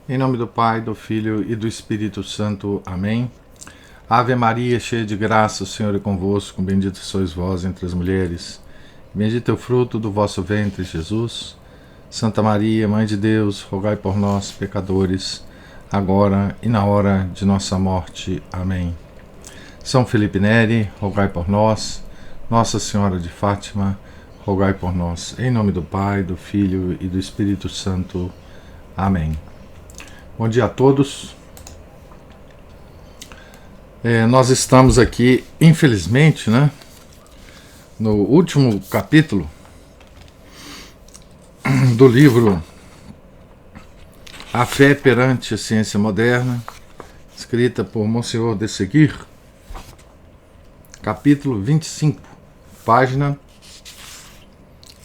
Em nome do Pai, do Filho e do Espírito Santo. Amém. Ave Maria, cheia de graça, o Senhor é convosco. Bendita sois vós entre as mulheres. Bendito é o fruto do vosso ventre, Jesus. Santa Maria, Mãe de Deus, rogai por nós, pecadores, agora e na hora de nossa morte. Amém. São Felipe Neri, rogai por nós. Nossa Senhora de Fátima, rogai por nós. Em nome do Pai, do Filho e do Espírito Santo. Amém. Bom dia a todos. Nós estamos aqui, infelizmente, no último capítulo do livro A Fé perante a Ciência Moderna, escrita por Monsenhor de Seguir, capítulo 25, página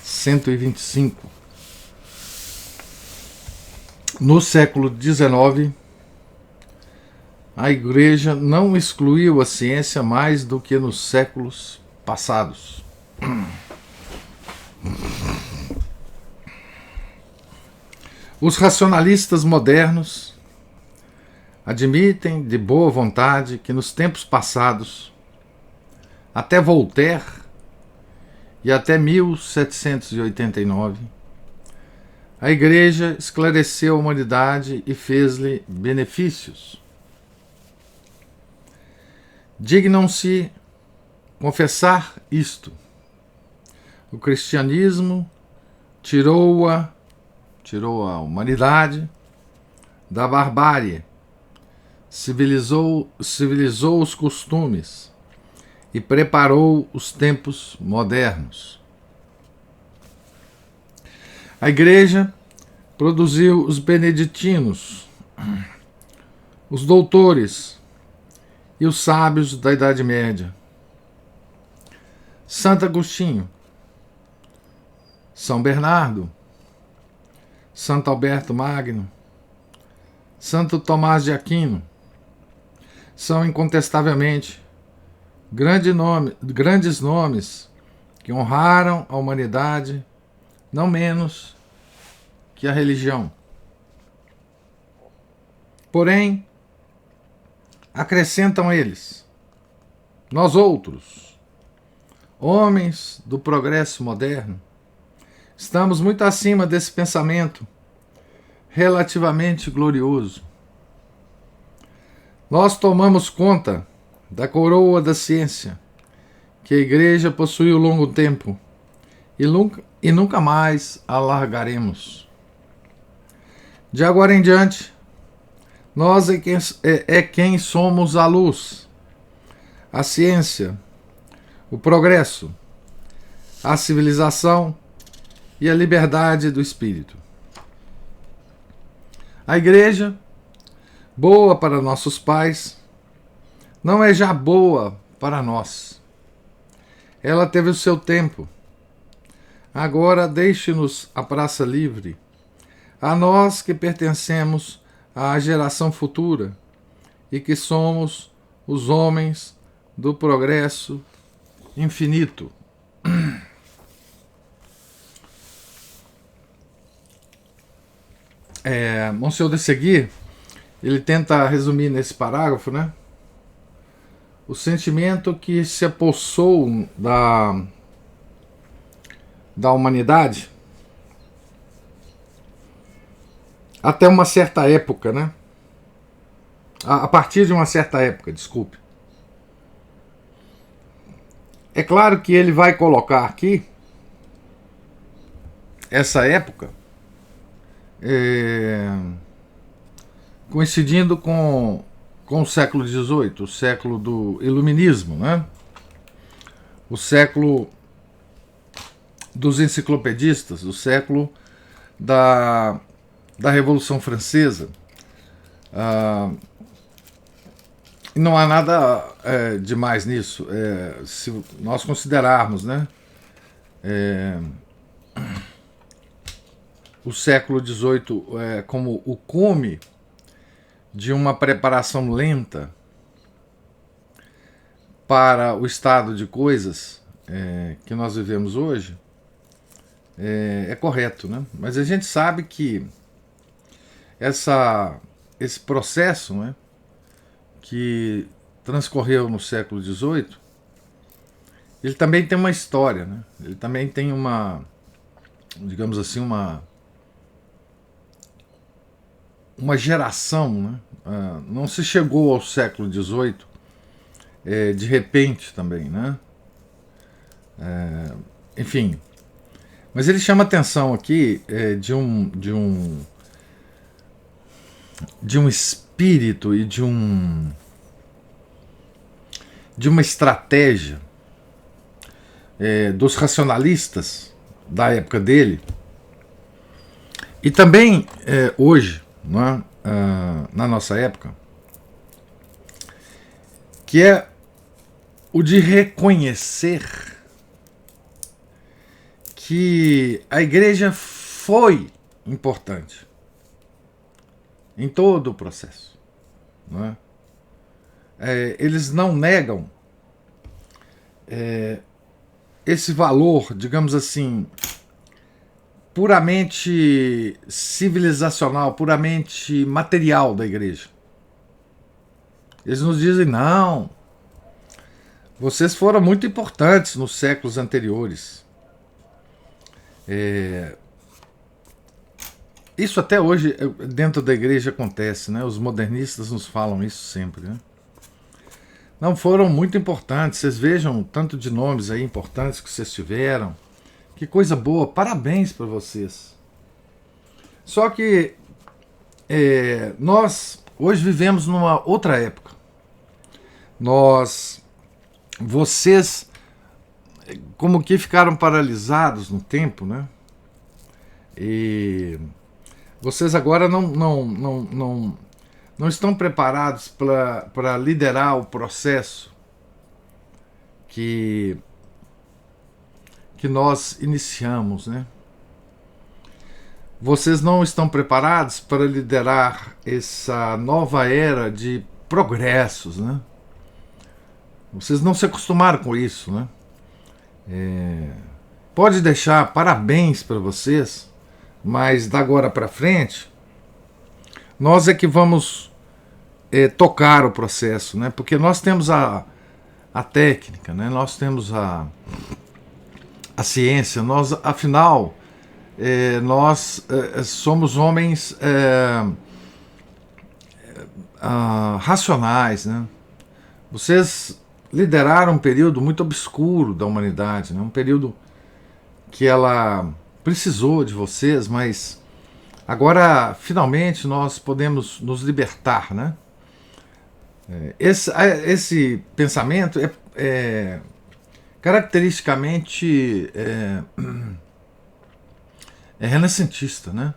125. No século XIX, a Igreja não excluiu a ciência mais do que nos séculos passados. Os racionalistas modernos admitem de boa vontade que nos tempos passados, até Voltaire e até 1789, a Igreja esclareceu a humanidade e fez-lhe benefícios. Dignam-se confessar isto. O cristianismo tirou a humanidade da barbárie, civilizou os costumes e preparou os tempos modernos. A Igreja produziu os beneditinos, os doutores e os sábios da Idade Média. Santo Agostinho, São Bernardo, Santo Alberto Magno, Santo Tomás de Aquino são incontestavelmente grandes nomes que honraram a humanidade não menos que a religião. Porém, acrescentam eles, nós outros, homens do progresso moderno, estamos muito acima desse pensamento relativamente glorioso. Nós tomamos conta da coroa da ciência que a Igreja possuiu longo tempo e nunca mais a largaremos. De agora em diante, nós é quem somos a luz, a ciência, o progresso, a civilização e a liberdade do espírito. A Igreja, boa para nossos pais, não é já boa para nós. Ela teve o seu tempo. Agora deixe-nos a praça livre, a nós que pertencemos à geração futura e que somos os homens do progresso infinito. Monsenhor de Seguir, ele tenta resumir nesse parágrafo, o sentimento que se apossou da humanidade até uma certa época, a partir de uma certa época, desculpe. É claro que ele vai colocar aqui essa época coincidindo com o século XVIII, o século do iluminismo, o século dos enciclopedistas, o século da Revolução Francesa. E não há nada demais nisso, se nós considerarmos o século XVIII como o cume de uma preparação lenta para o estado de coisas que nós vivemos hoje, é correto, Mas a gente sabe que esse processo, né, que transcorreu no século XVIII, ele também tem uma história, né? Ele também tem uma, digamos assim, uma geração, né? Não se chegou ao século XVIII de repente também, né? Enfim, mas ele chama atenção aqui de um espírito e de uma estratégia dos racionalistas da época dele, e também hoje, né, na nossa época, que é o de reconhecer que a igreja foi importante em todo o processo, né? Eles não negam esse valor, digamos assim, puramente civilizacional, puramente material da igreja. Eles nos dizem, não, vocês foram muito importantes nos séculos anteriores. Isso até hoje dentro da igreja acontece, né? Os modernistas nos falam isso sempre, né? Não, foram muito importantes. Vocês vejam o tanto de nomes aí importantes que vocês tiveram. Que coisa boa, parabéns para vocês. Só que nós hoje vivemos numa outra época. Vocês como que ficaram paralisados no tempo, né? E vocês agora não estão preparados para liderar o processo que nós iniciamos, né? Vocês não estão preparados para liderar essa nova era de progressos, né? Vocês não se acostumaram com isso, né? Pode deixar parabéns para vocês, mas da agora para frente nós é que vamos tocar o processo, né? Porque nós temos a técnica, né? Nós temos a ciência, nós, afinal, nós somos homens racionais, né? Vocês lideraram um período muito obscuro da humanidade, né? Um período que ela precisou de vocês, mas agora, finalmente, nós podemos nos libertar, né? Esse pensamento é caracteristicamente renascentista, né?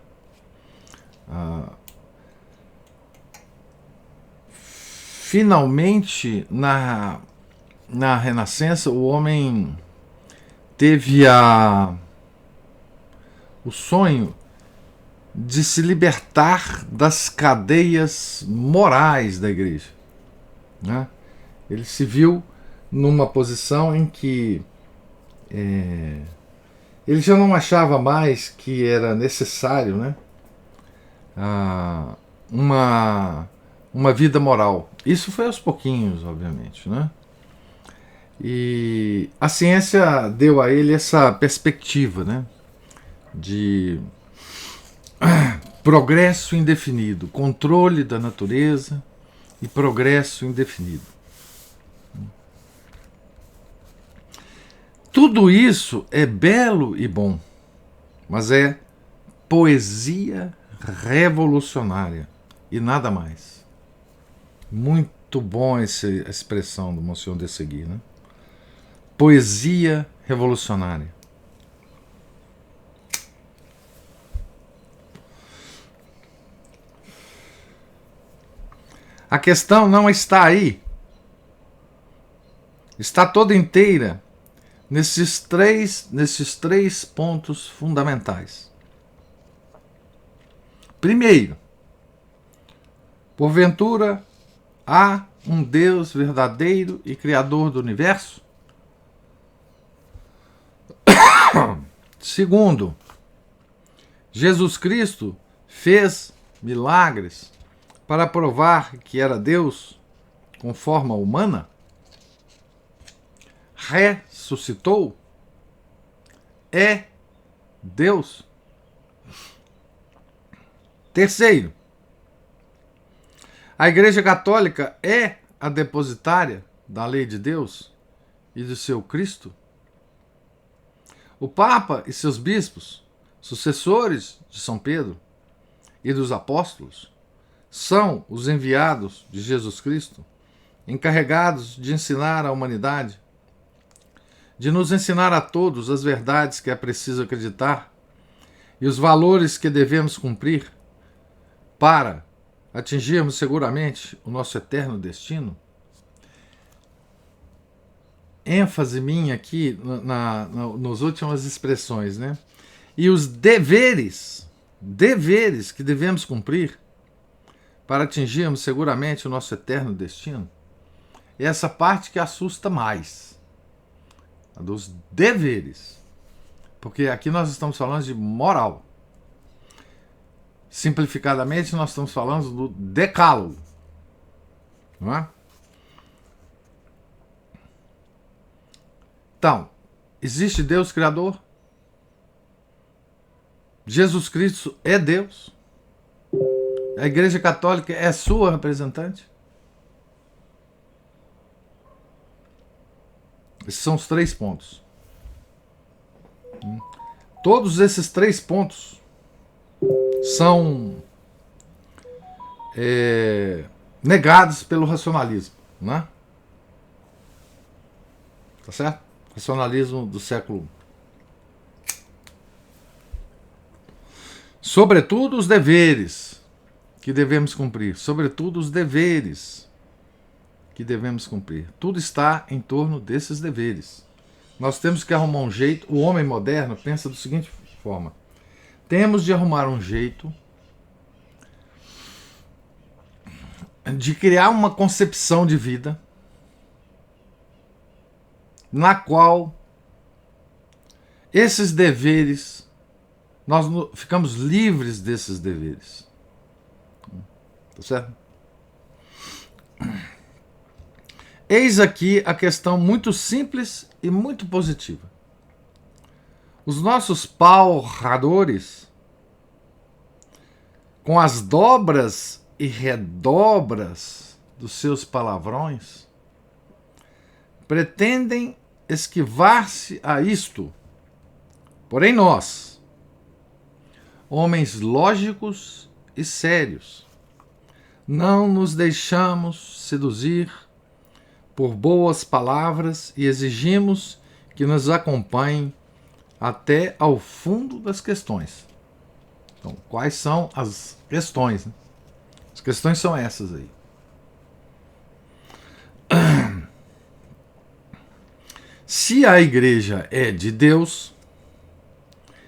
Finalmente, na Renascença, o homem teve o sonho de se libertar das cadeias morais da igreja, né? Ele se viu numa posição em que ele já não achava mais que era necessário, né, uma vida moral. Isso foi aos pouquinhos, obviamente, né? E a ciência deu a ele essa perspectiva, né, de progresso indefinido, controle da natureza e progresso indefinido. Tudo isso é belo e bom, mas é poesia revolucionária e nada mais. Muito bom essa expressão do Monsenhor de Segui, né? Poesia revolucionária. A questão não está aí. Está toda inteira nesses três pontos fundamentais. Primeiro, porventura há um Deus verdadeiro e criador do universo? Segundo, Jesus Cristo fez milagres, para provar que era Deus com forma humana? Ressuscitou? É Deus? Terceiro, a Igreja Católica é a depositária da lei de Deus e do seu Cristo? O Papa e seus bispos, sucessores de São Pedro e dos apóstolos, são os enviados de Jesus Cristo, encarregados de ensinar a humanidade, de nos ensinar a todos as verdades que é preciso acreditar e os valores que devemos cumprir para atingirmos seguramente o nosso eterno destino? ênfase minha aqui nas últimas expressões, né? E os deveres que devemos cumprir para atingirmos seguramente o nosso eterno destino. É essa parte que assusta mais, a dos deveres, porque aqui nós estamos falando de moral. Simplificadamente, nós estamos falando do decálogo, não é? Então, existe Deus Criador? Jesus Cristo é Deus? A Igreja Católica é sua representante? Esses são os 3 pontos. Todos esses 3 pontos são negados pelo racionalismo, né? Tá certo? Racionalismo do século. Sobretudo os deveres que devemos cumprir. Sobretudo os deveres que devemos cumprir. Tudo está em torno desses deveres. Nós temos que arrumar um jeito. O homem moderno pensa da seguinte forma: temos de arrumar um jeito de criar uma concepção de vida na qual esses deveres, nós ficamos livres desses deveres. Tá certo? Eis aqui a questão muito simples e muito positiva. Os nossos pauradores, com as dobras e redobras dos seus palavrões, pretendem esquivar-se a isto. Porém nós, homens lógicos e sérios, não nos deixamos seduzir por boas palavras e exigimos que nos acompanhem até ao fundo das questões. Então, quais são as questões? Né? As questões são essas aí. Se a Igreja é de Deus,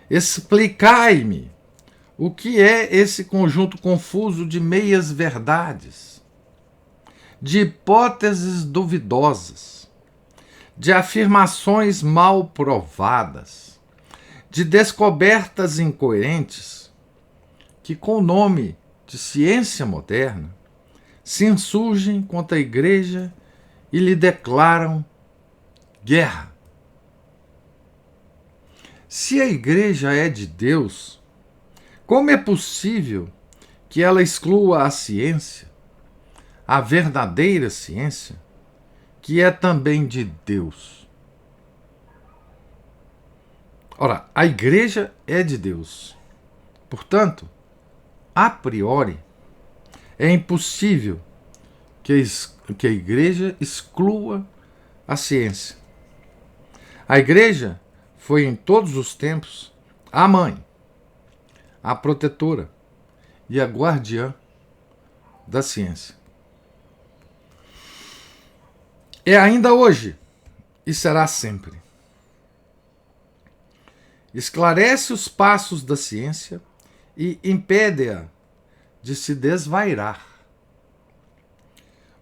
explicai-me o que é esse conjunto confuso de meias-verdades, de hipóteses duvidosas, de afirmações mal provadas, de descobertas incoerentes, que com o nome de ciência moderna se insurgem contra a Igreja e lhe declaram guerra. Se a Igreja é de Deus, como é possível que ela exclua a ciência, a verdadeira ciência, que é também de Deus? Ora, a Igreja é de Deus. Portanto, a priori, é impossível que a Igreja exclua a ciência. A Igreja foi em todos os tempos a mãe, a protetora e a guardiã da ciência. É ainda hoje e será sempre. Esclarece os passos da ciência e impede-a de se desvairar.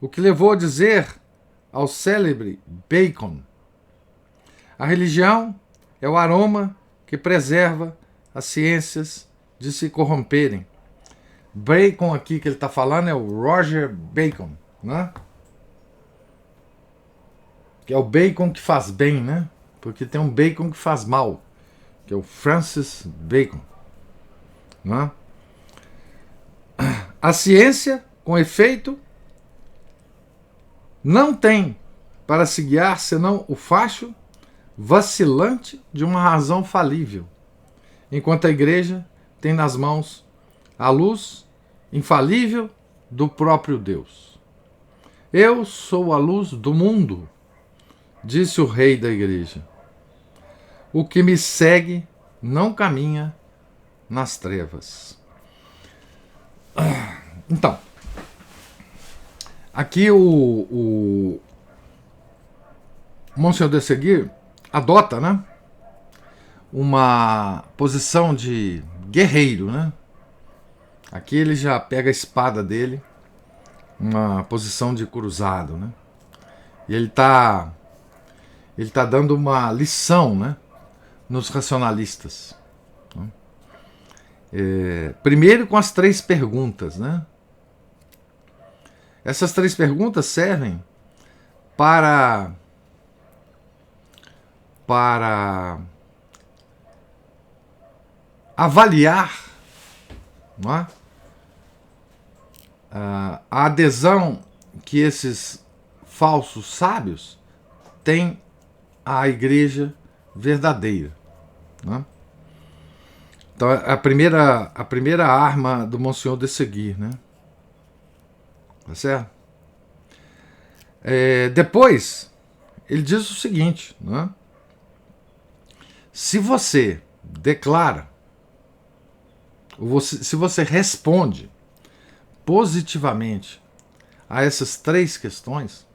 O que levou a dizer ao célebre Bacon: a religião é o aroma que preserva as ciências de se corromperem, Bacon aqui que ele está falando é o Roger Bacon, né? Que é o bacon que faz bem, né? Porque tem um bacon que faz mal, que é o Francis Bacon, né? A ciência, com efeito, não tem para se guiar senão o facho vacilante de uma razão falível, enquanto a igreja tem nas mãos a luz infalível do próprio Deus. Eu sou a luz do mundo, disse o rei da igreja. O que me segue não caminha nas trevas. Então, aqui o Monsenhor de Seguir adota, né, uma posição de guerreiro, né? Aqui ele já pega a espada dele, uma posição de cruzado, né? E ele tá dando uma lição, né, nos racionalistas. Primeiro com as 3 perguntas, né? Essas 3 perguntas servem para avaliar, não é? A adesão que esses falsos sábios têm à igreja verdadeira, não é? Então, a primeira arma do Monsenhor de Seguir, né? Tá certo? Depois, ele diz o seguinte, né? Se você declara, se você responde positivamente a essas 3 questões,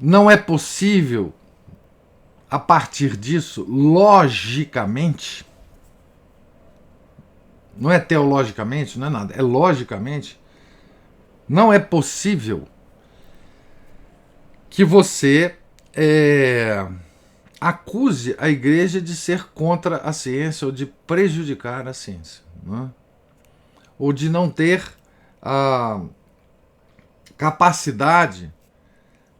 não é possível, a partir disso, logicamente, não é teologicamente, não é nada, é logicamente, não é possível que você acuse a igreja de ser contra a ciência ou de prejudicar a ciência, né? Ou de não ter a capacidade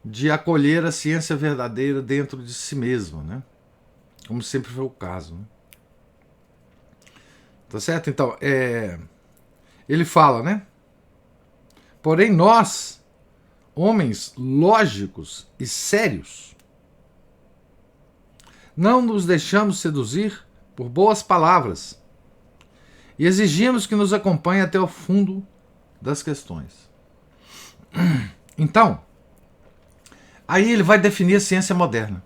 de acolher a ciência verdadeira dentro de si mesma, né? Como sempre foi o caso, né? Tá certo? Então, ele fala, né? Porém, nós, homens lógicos e sérios, não nos deixamos seduzir por boas palavras e exigimos que nos acompanhe até o fundo das questões. Então, aí ele vai definir a ciência moderna.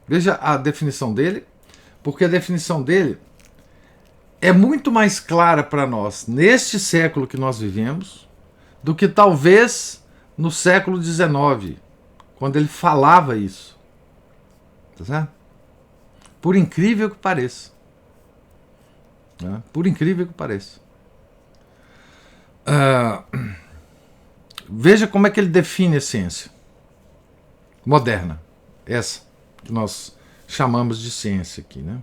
Veja a definição dele, porque a definição dele é muito mais clara para nós neste século que nós vivemos do que talvez no século XIX, quando ele falava isso. Tá certo? Por incrível que pareça. Né? Por incrível que pareça. Veja como é que ele define a ciência moderna. Essa que nós chamamos de ciência aqui, né?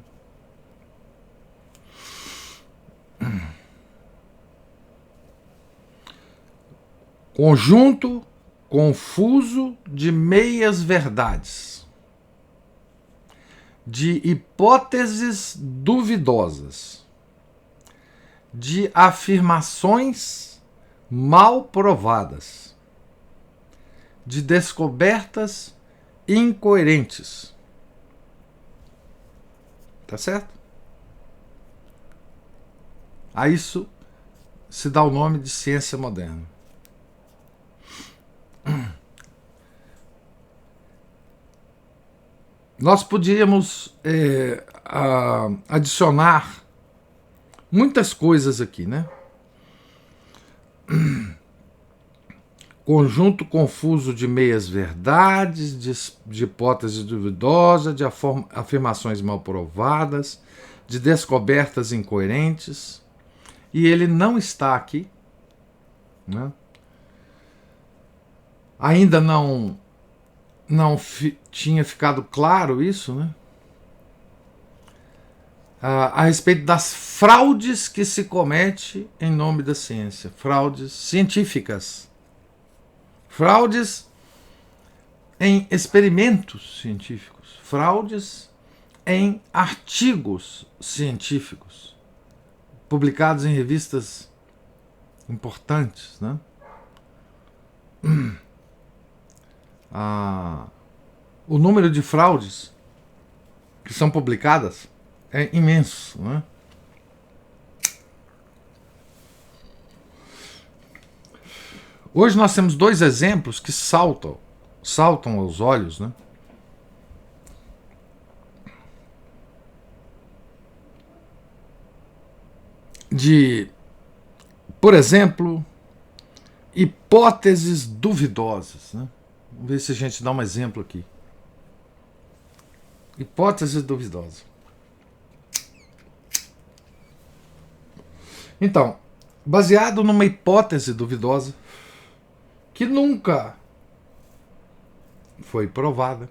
Conjunto confuso de meias verdades, de hipóteses duvidosas, de afirmações mal provadas, de descobertas incoerentes. Tá certo? A isso se dá o nome de ciência moderna. Nós podíamos adicionar muitas coisas aqui, né? Conjunto confuso de meias-verdades, de hipóteses duvidosas, de afirmações mal provadas, de descobertas incoerentes. E ele não está aqui, né? Ainda não tinha ficado claro isso, né? a respeito das fraudes que se comete em nome da ciência, fraudes científicas, fraudes em experimentos científicos, fraudes em artigos científicos publicados em revistas importantes, né? O número de fraudes que são publicadas é imenso, né? Hoje nós temos dois exemplos que saltam aos olhos, né? De, por exemplo, hipóteses duvidosas, né? Vamos ver se a gente dá um exemplo aqui. Hipóteses duvidosas. Então, baseado numa hipótese duvidosa que nunca foi provada,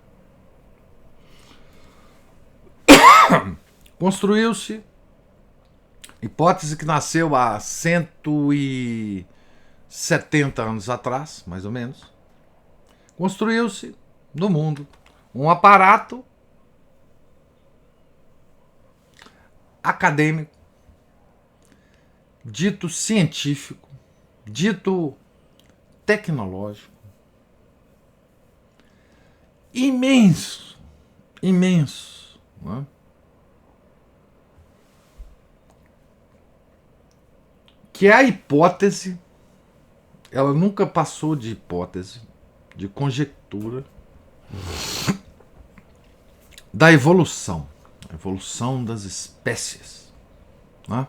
construiu-se, hipótese que nasceu há 170 anos atrás, mais ou menos, construiu-se no mundo um aparato acadêmico, dito científico, dito tecnológico, imenso, não é? Que a hipótese, ela nunca passou de hipótese, de conjectura, da evolução, a evolução das espécies, né?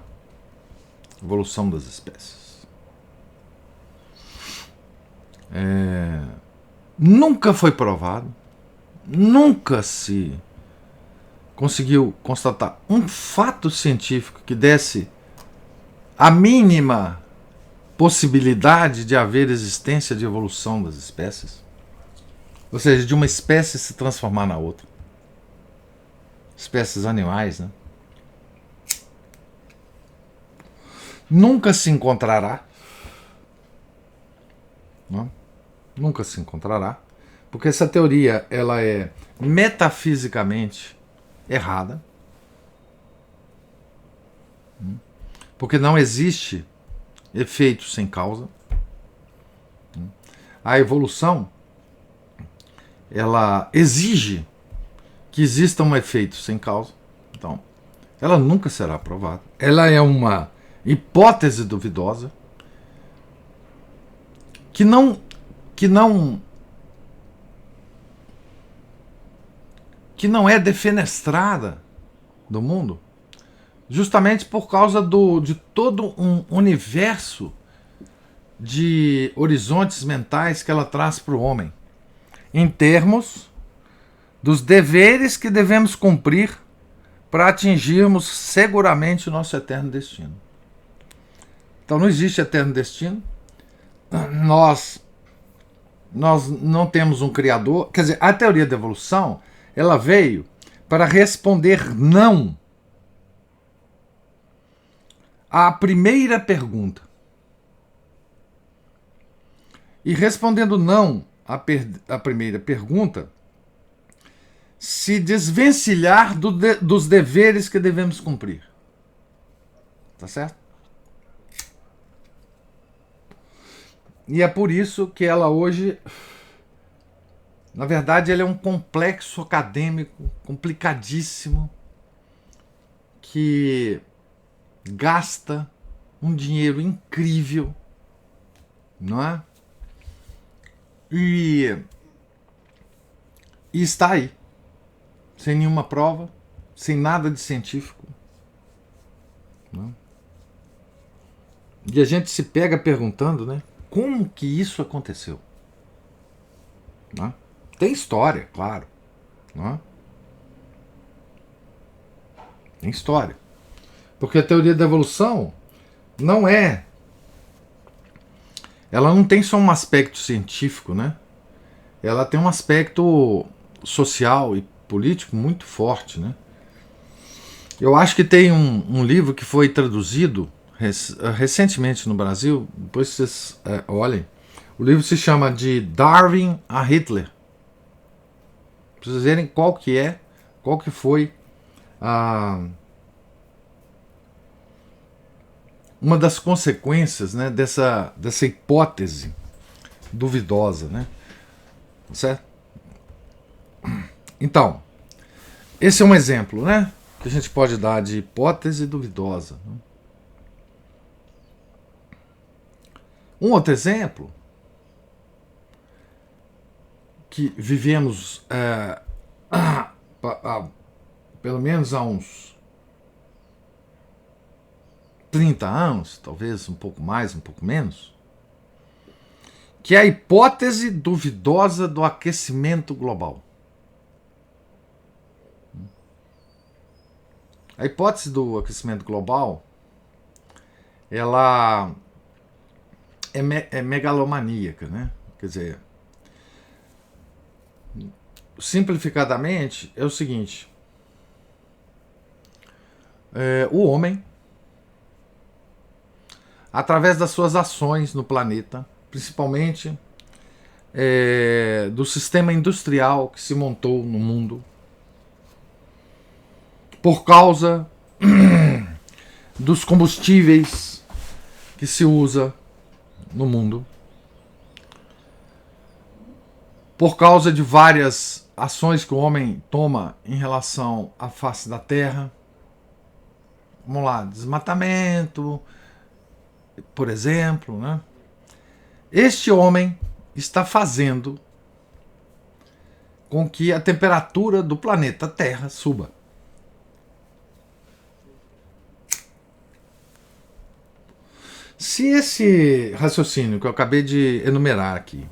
Evolução das espécies. Nunca foi provado, nunca se conseguiu constatar um fato científico que desse a mínima possibilidade de haver existência de evolução das espécies, ou seja, de uma espécie se transformar na outra. Espécies animais, né? Nunca se encontrará, não? Nunca se encontrará, porque essa teoria ela é metafisicamente errada, porque não existe efeito sem causa. A evolução ela exige que exista um efeito sem causa, então ela nunca será provada. Ela é uma hipótese duvidosa que não é defenestrada do mundo, justamente por causa de todo um universo de horizontes mentais que ela traz para o homem, em termos dos deveres que devemos cumprir para atingirmos seguramente o nosso eterno destino. Então não existe eterno destino. Nós não temos um criador. Quer dizer, a teoria da evolução ela veio para responder não à primeira pergunta. E respondendo não à primeira pergunta, se desvencilhar dos deveres que devemos cumprir. Tá certo? E é por isso que ela hoje, na verdade, ela é um complexo acadêmico complicadíssimo que gasta um dinheiro incrível, não é? E está aí, sem nenhuma prova, sem nada de científico, não é? E a gente se pega perguntando, né? Como que isso aconteceu? Não é? Tem história, claro, não é? Tem história. Porque a teoria da evolução ela não tem só um aspecto científico, né? Ela tem um aspecto social e político muito forte, né? Eu acho que tem um livro que foi traduzido recentemente no Brasil, depois vocês olhem. O livro se chama de Darwin a Hitler. Pra vocês verem qual que foi uma das consequências, né, dessa hipótese duvidosa, né? Certo? Então, esse é um exemplo, né, que a gente pode dar de hipótese duvidosa. Um outro exemplo que vivemos pelo menos há uns 30 anos, talvez um pouco mais, um pouco menos, que é a hipótese duvidosa do aquecimento global. A hipótese do aquecimento global, ela é megalomaníaca, né? Quer dizer, simplificadamente, é o seguinte: o homem, através das suas ações no planeta, principalmente do sistema industrial que se montou no mundo, por causa dos combustíveis que se usa no mundo, por causa de várias ações que o homem toma em relação à face da Terra. Vamos lá, desmatamento, por exemplo, né? Este homem está fazendo com que a temperatura do planeta Terra suba. Se esse raciocínio que eu acabei de enumerar aqui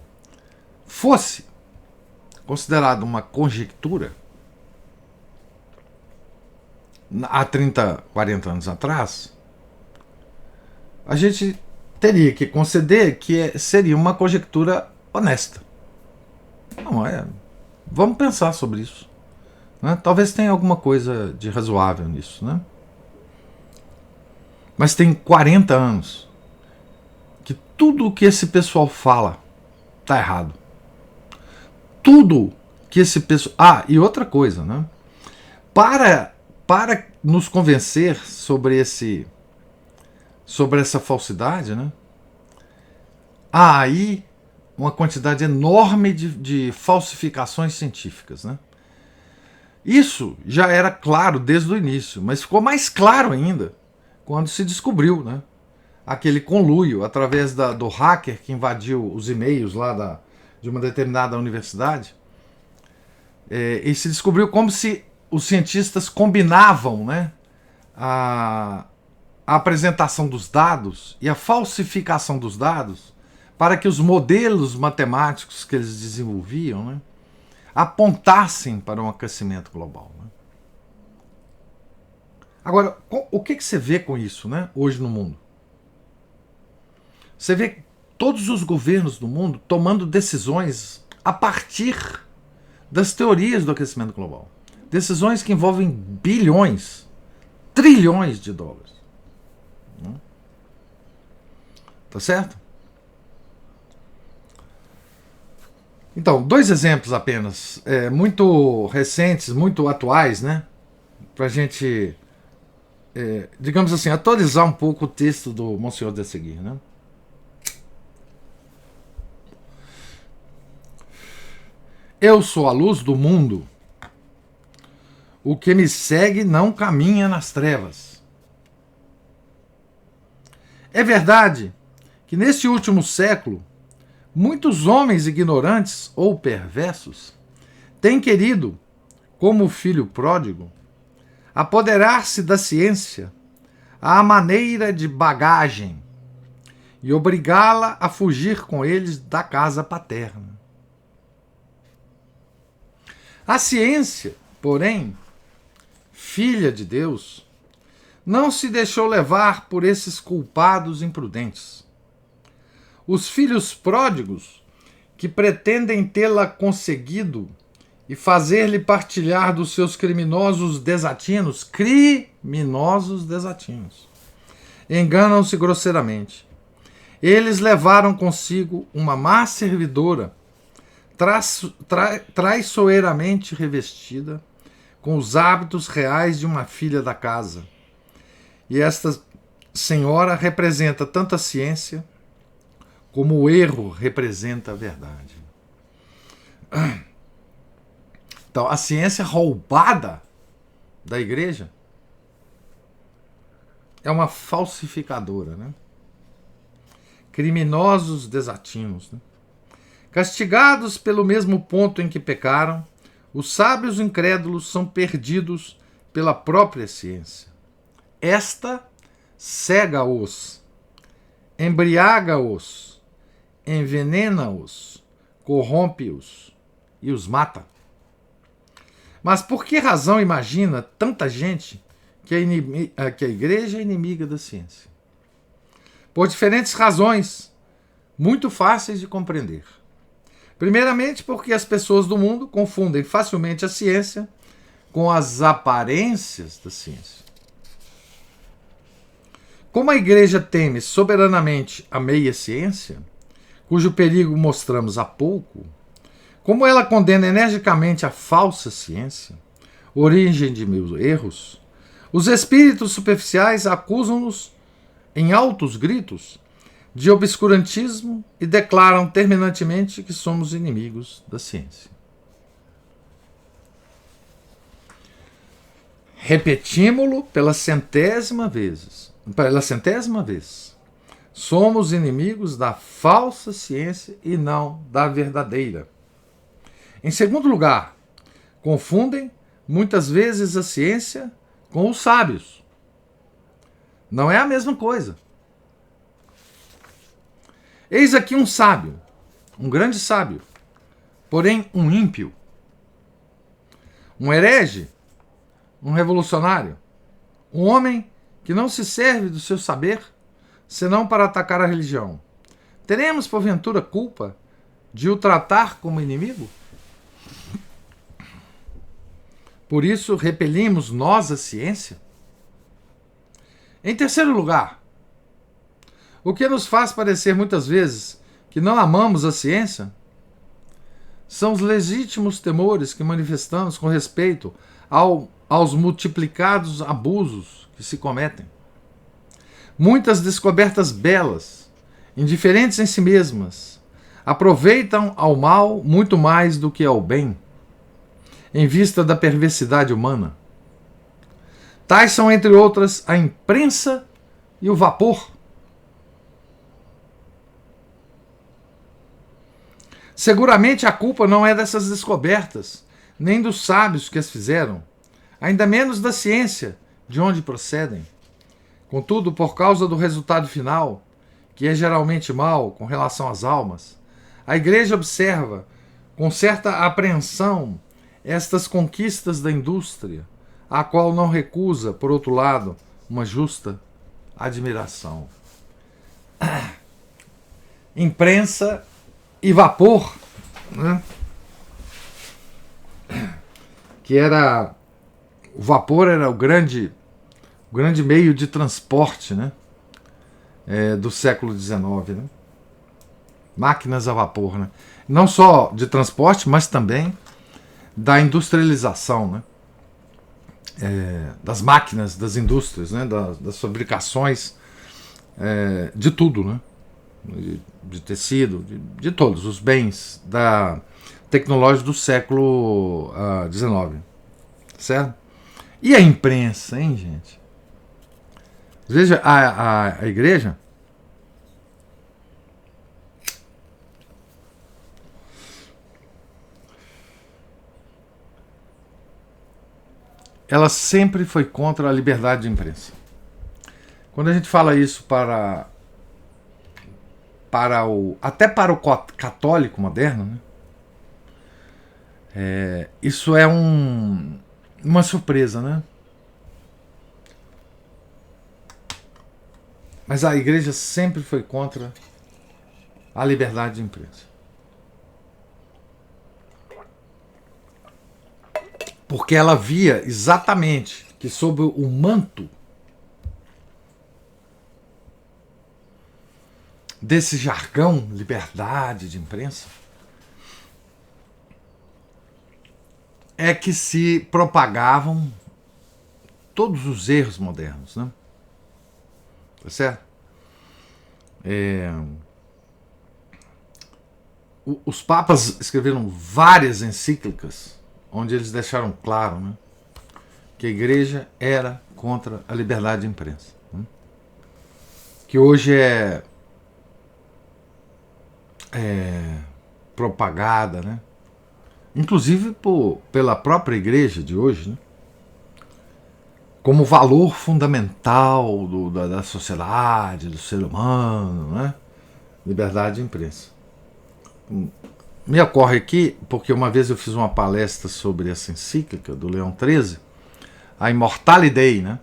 fosse considerado uma conjectura há 30, 40 anos atrás, a gente teria que conceder que seria uma conjectura honesta. Não é? Vamos pensar sobre isso, né? Talvez tenha alguma coisa de razoável nisso, né? Mas tem 40 anos que tudo o que esse pessoal fala está errado. Tudo que esse pessoal... e outra coisa, né? Para nos convencer sobre essa falsidade, né? Há aí uma quantidade enorme de falsificações científicas, né? Isso já era claro desde o início, mas ficou mais claro ainda quando se descobriu, né, aquele conluio através do hacker que invadiu os e-mails lá de uma determinada universidade. E se descobriu como se os cientistas combinavam, né, a apresentação dos dados e a falsificação dos dados para que os modelos matemáticos que eles desenvolviam, né, apontassem para um aquecimento global, né? Agora, o que você vê com isso, né, hoje no mundo? Você vê todos os governos do mundo tomando decisões a partir das teorias do aquecimento global. Decisões que envolvem bilhões, trilhões de dólares. Tá certo? Então, 2 exemplos apenas, muito recentes, muito atuais, né? Pra gente, digamos assim, atualizar um pouco o texto do Monsenhor de Seguir, né? Eu sou a luz do mundo. O que me segue não caminha nas trevas. É verdade que neste último século, muitos homens ignorantes ou perversos têm querido, como o filho pródigo, apoderar-se da ciência à maneira de bagagem e obrigá-la a fugir com eles da casa paterna. A ciência, porém, filha de Deus, não se deixou levar por esses culpados imprudentes. Os filhos pródigos, que pretendem tê-la conseguido e fazer-lhe partilhar dos seus criminosos desatinos. Criminosos desatinos. Enganam-se grosseiramente. Eles levaram consigo uma má servidora, traiçoeiramente revestida, com os hábitos reais de uma filha da casa. E esta senhora representa tanto a ciência como o erro representa a verdade. Então, a ciência roubada da igreja é uma falsificadora, né? Criminosos desatinos, né? Castigados pelo mesmo ponto em que pecaram, os sábios incrédulos são perdidos pela própria ciência. Esta cega-os, embriaga-os, envenena-os, corrompe-os e os mata. Mas por que razão imagina tanta gente que a igreja é inimiga da ciência? Por diferentes razões, muito fáceis de compreender. Primeiramente, porque as pessoas do mundo confundem facilmente a ciência com as aparências da ciência. Como a igreja teme soberanamente a meia ciência, cujo perigo mostramos há pouco, como ela condena energicamente a falsa ciência, origem de meus erros, os espíritos superficiais acusam-nos em altos gritos de obscurantismo e declaram terminantemente que somos inimigos da ciência. Repetimos-lo pela centésima vez. Somos inimigos da falsa ciência e não da verdadeira. Em segundo lugar, confundem muitas vezes a ciência com os sábios. Não é a mesma coisa. Eis aqui um sábio, um grande sábio, porém um ímpio, um herege, um revolucionário, um homem que não se serve do seu saber senão para atacar a religião. Teremos, porventura, culpa de o tratar como inimigo? Por isso, repelimos nós a ciência? Em terceiro lugar, o que nos faz parecer muitas vezes que não amamos a ciência são os legítimos temores que manifestamos com respeito aos multiplicados abusos que se cometem. Muitas descobertas belas, indiferentes em si mesmas, aproveitam ao mal muito mais do que ao bem, em vista da perversidade humana. Tais são, entre outras, a imprensa e o vapor. Seguramente a culpa não é dessas descobertas, nem dos sábios que as fizeram, ainda menos da ciência, de onde procedem. Contudo, por causa do resultado final, que é geralmente mau com relação às almas, a Igreja observa com certa apreensão estas conquistas da indústria, a qual não recusa, por outro lado, uma justa admiração. Imprensa e vapor, né? Que era o vapor era o grande meio de transporte, né? Do século XIX, né? Máquinas a vapor, né? Não só de transporte, mas também da industrialização, né? Das máquinas, das indústrias, né? Das fabricações, de tudo, né? De tecido, de todos os bens tecnológicos do século XIX, certo? E a imprensa, hein, gente? Veja, a igreja ela sempre foi contra a liberdade de imprensa. Quando a gente fala isso até para o católico moderno, né? Isso é uma surpresa, né? Mas a igreja sempre foi contra a liberdade de imprensa. porque ela via exatamente que sob o manto desse jargão, liberdade de imprensa, é que se propagavam todos os erros modernos, né? Tá certo? Os papas escreveram várias encíclicas onde eles deixaram claro, né, que a igreja era contra a liberdade de imprensa, né? Que hoje é propagada, né, inclusive pela própria igreja de hoje, né, como valor fundamental da sociedade, do ser humano, né, liberdade de imprensa. Me ocorre aqui, porque uma vez eu fiz uma palestra sobre essa encíclica do Leão XIII, a Immortale Dei, né?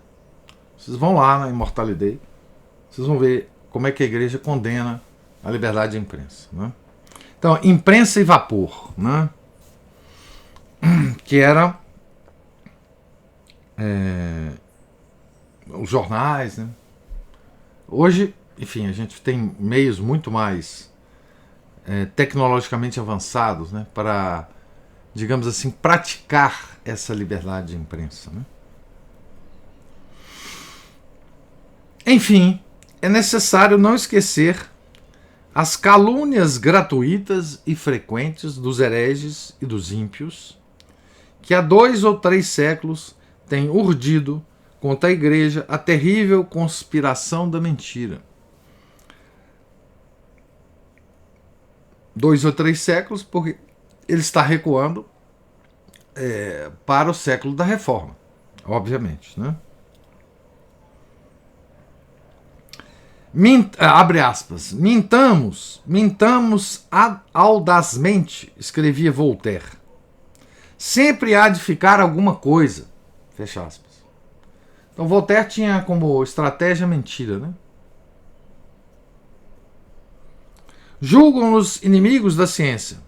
Vocês vão lá na Immortale Dei, vocês vão ver como é que a igreja condena a liberdade de imprensa, né? Então, imprensa e vapor, né? Que era os jornais, né? Hoje, enfim, a gente tem meios muito mais tecnologicamente avançados, né, para, digamos assim, praticar essa liberdade de imprensa, né? Enfim, é necessário não esquecer as calúnias gratuitas e frequentes dos hereges e dos ímpios, que há 2 ou 3 séculos têm urdido contra a igreja a terrível conspiração da mentira. 2 ou 3 séculos, porque ele está recuando para o século da Reforma, obviamente, né? Abre aspas. Mintamos audazmente, escrevia Voltaire. Sempre há de ficar alguma coisa. Fecha aspas. Então Voltaire tinha como estratégia a mentira, né? Julgam-nos inimigos da ciência,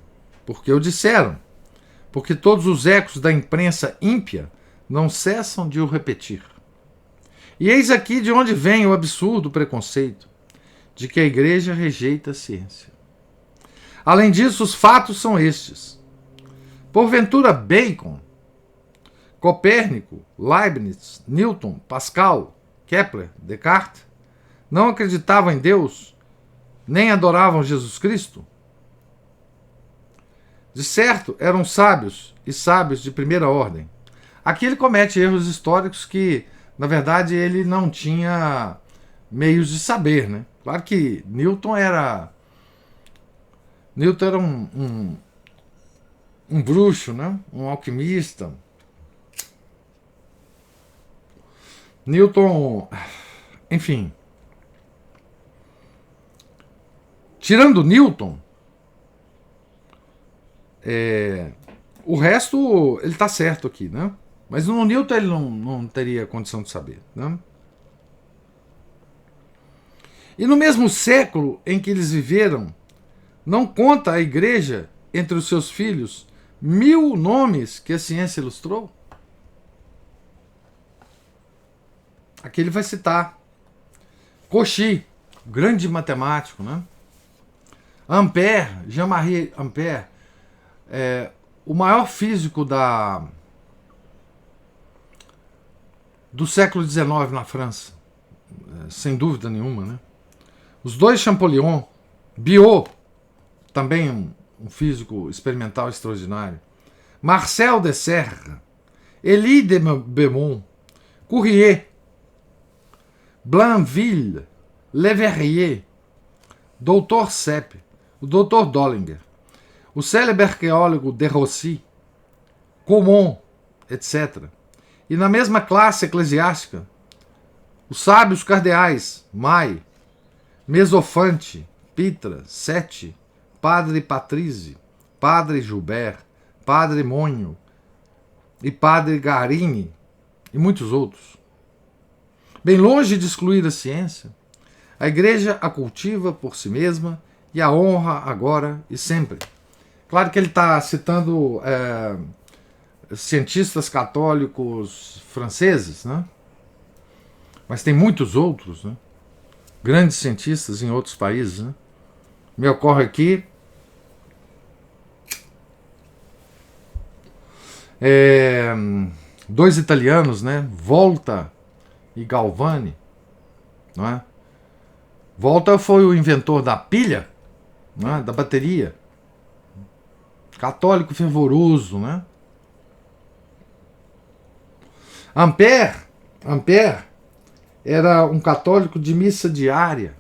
porque o disseram, porque todos os ecos da imprensa ímpia não cessam de o repetir. E eis aqui de onde vem o absurdo preconceito de que a igreja rejeita a ciência. Além disso, os fatos são estes. Porventura Bacon, Copérnico, Leibniz, Newton, Pascal, Kepler, Descartes não acreditavam em Deus, nem adoravam Jesus Cristo? De certo, eram sábios e sábios de primeira ordem. Aqui ele comete erros históricos que, na verdade, ele não tinha meios de saber, né? Claro que Newton era um bruxo, né? Um alquimista. Newton, enfim. Tirando Newton, o resto ele está certo aqui, né? Mas no Newton ele não teria condição de saber, né? E no mesmo século em que eles viveram, não conta a igreja entre os seus filhos 1000 nomes que a ciência ilustrou? Aqui ele vai citar Cauchy, grande matemático, né? Ampère, Jean-Marie Ampère, o maior físico do século XIX na França, sem dúvida nenhuma, né? Os 2 Champollion, Biot, também um físico experimental extraordinário, Marcel de Serres, Élie de Beaumont, Courrier, Blainville, Leverrier, Dr. Sepp, o Dr. Dollinger, o célebre arqueólogo de Rossi, Comon, etc. E na mesma classe eclesiástica, os sábios cardeais, May, Mesofante, Pitra, Sete, Padre Patrizzi, Padre Gilbert, Padre Monho e Padre Garini e muitos outros. Bem longe de excluir a ciência, a igreja a cultiva por si mesma e a honra agora e sempre. Claro que ele está citando cientistas católicos franceses, né? Mas tem muitos outros, né? Grandes cientistas em outros países, né? Me ocorre aqui dois italianos, né? Volta e Galvani, não é? Volta foi o inventor da pilha, não é? Da bateria, católico fervoroso, né? Ampère era um católico de missa diária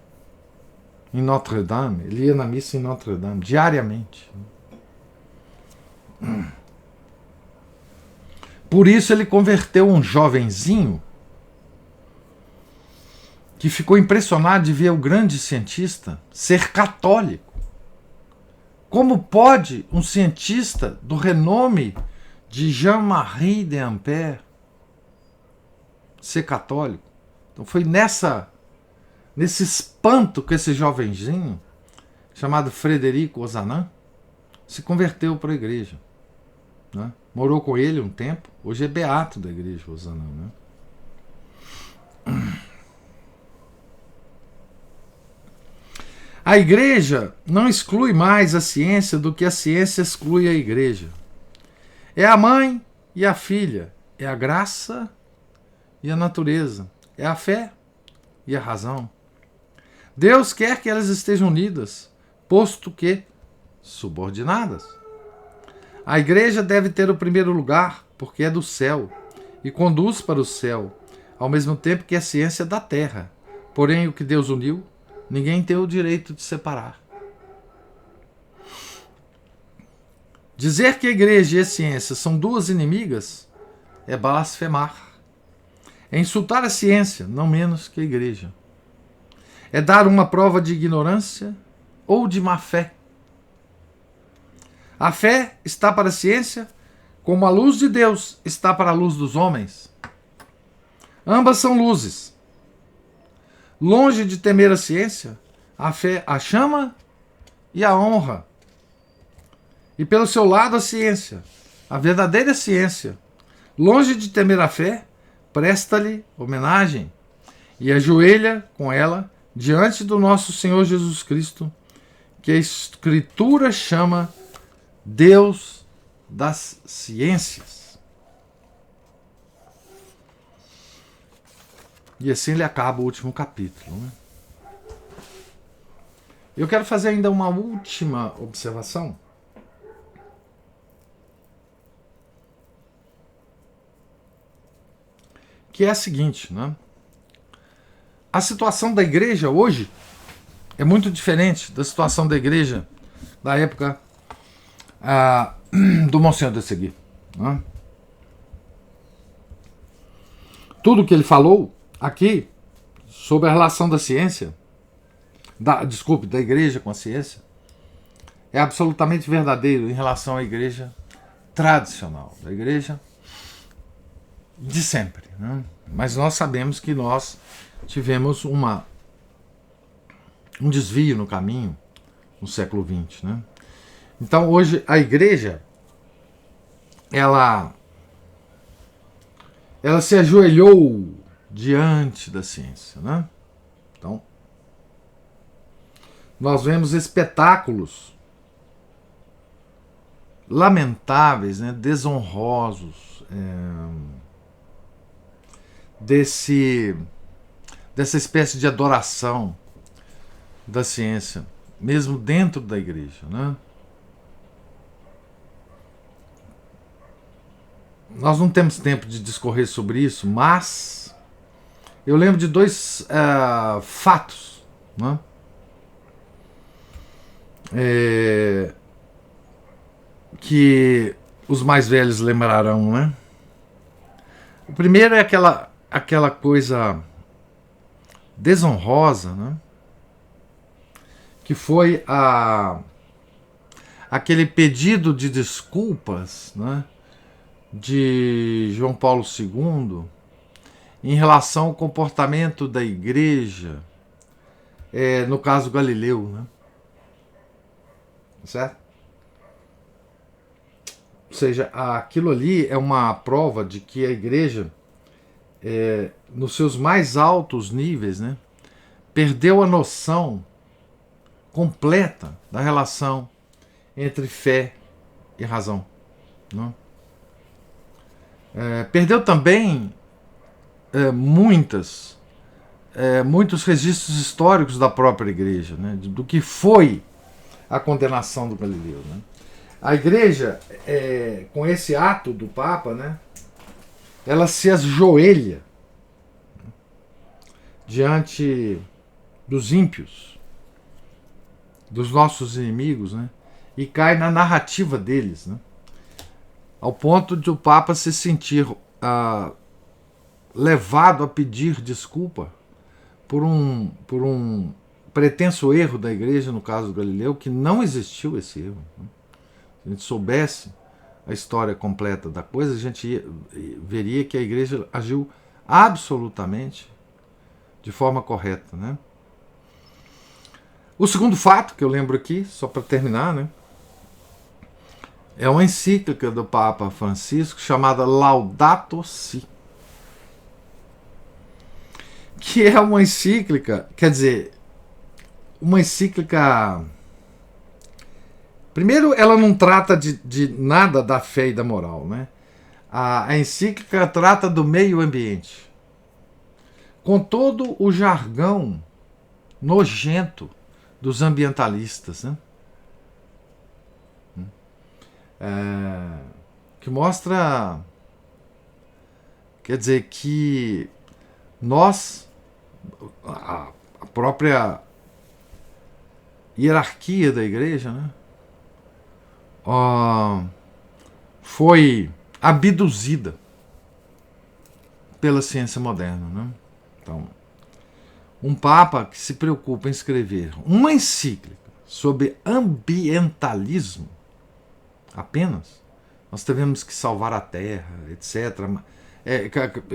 em Notre-Dame. Ele ia na missa em Notre-Dame diariamente. Por isso ele converteu um jovenzinho que ficou impressionado de ver o grande cientista ser católico. Como pode um cientista do renome de Jean-Marie d'Ampère ser católico? Então foi nesse espanto que esse jovenzinho, chamado Frederico Ozanam, se converteu para a igreja, né? Morou com ele um tempo, hoje é beato da igreja Ozanam, né? A igreja não exclui mais a ciência do que a ciência exclui a igreja. É a mãe e a filha, é a graça e a natureza, é a fé e a razão. Deus quer que elas estejam unidas, posto que subordinadas. A igreja deve ter o primeiro lugar, porque é do céu, e conduz para o céu, ao mesmo tempo que a ciência é da terra. Porém, o que Deus uniu, ninguém tem o direito de separar. Dizer que a igreja e a ciência são duas inimigas é blasfemar. É insultar a ciência, não menos que a igreja. É dar uma prova de ignorância ou de má fé. A fé está para a ciência como a luz de Deus está para a luz dos homens. Ambas são luzes. Longe de temer a ciência, a fé a chama e a honra. E pelo seu lado a ciência, a verdadeira ciência, longe de temer a fé, presta-lhe homenagem e ajoelha com ela diante do nosso Senhor Jesus Cristo, que a Escritura chama Deus das ciências. E assim ele acaba o último capítulo, né? Eu quero fazer ainda uma última observação. Que é a seguinte, né? A situação da igreja hoje é muito diferente da situação da igreja da época do Monsenhor de Segui, né? Tudo que ele falou aqui sobre a relação da ciência, da igreja com a ciência, é absolutamente verdadeiro em relação à igreja tradicional, da igreja de sempre, né? Mas nós sabemos que nós tivemos um desvio no caminho no século XX, né? Então hoje a igreja ela se ajoelhou diante da ciência, né? Então nós vemos espetáculos lamentáveis, né? Desonrosos, dessa espécie de adoração da ciência, mesmo dentro da igreja, né? Nós não temos tempo de discorrer sobre isso, mas eu lembro de dois fatos, né? Que os mais velhos lembrarão, né? O primeiro é aquela coisa desonrosa, né? Que foi aquele pedido de desculpas, né? De João Paulo II em relação ao comportamento da igreja no caso Galileu, né? Certo? seja, aquilo ali é uma prova de que a igreja, nos seus mais altos níveis, né, perdeu a noção completa da relação entre fé e razão. Né? Perdeu também muitos registros históricos da própria igreja, né, do que foi a condenação do Galileu. Né? A igreja, com esse ato do Papa, né, ela se ajoelha diante dos ímpios, dos nossos inimigos, né, e cai na narrativa deles, né, ao ponto de o Papa se sentir levado a pedir desculpa por um pretenso erro da igreja, no caso do Galileu, que não existiu esse erro. Né? Se a gente soubesse a história completa da coisa, a gente veria que a igreja agiu absolutamente de forma correta. Né? O segundo fato que eu lembro aqui, só para terminar, né, é uma encíclica do Papa Francisco chamada Laudato Si, que é uma encíclica, quer dizer, uma encíclica. Primeiro, ela não trata de nada da fé e da moral, né? A encíclica trata do meio ambiente, com todo o jargão nojento dos ambientalistas, né? Que mostra, quer dizer, que nós, a própria hierarquia da igreja, né, foi abduzida pela ciência moderna. Né? Então, um Papa que se preocupa em escrever uma encíclica sobre ambientalismo apenas, nós devemos que salvar a Terra, etc.,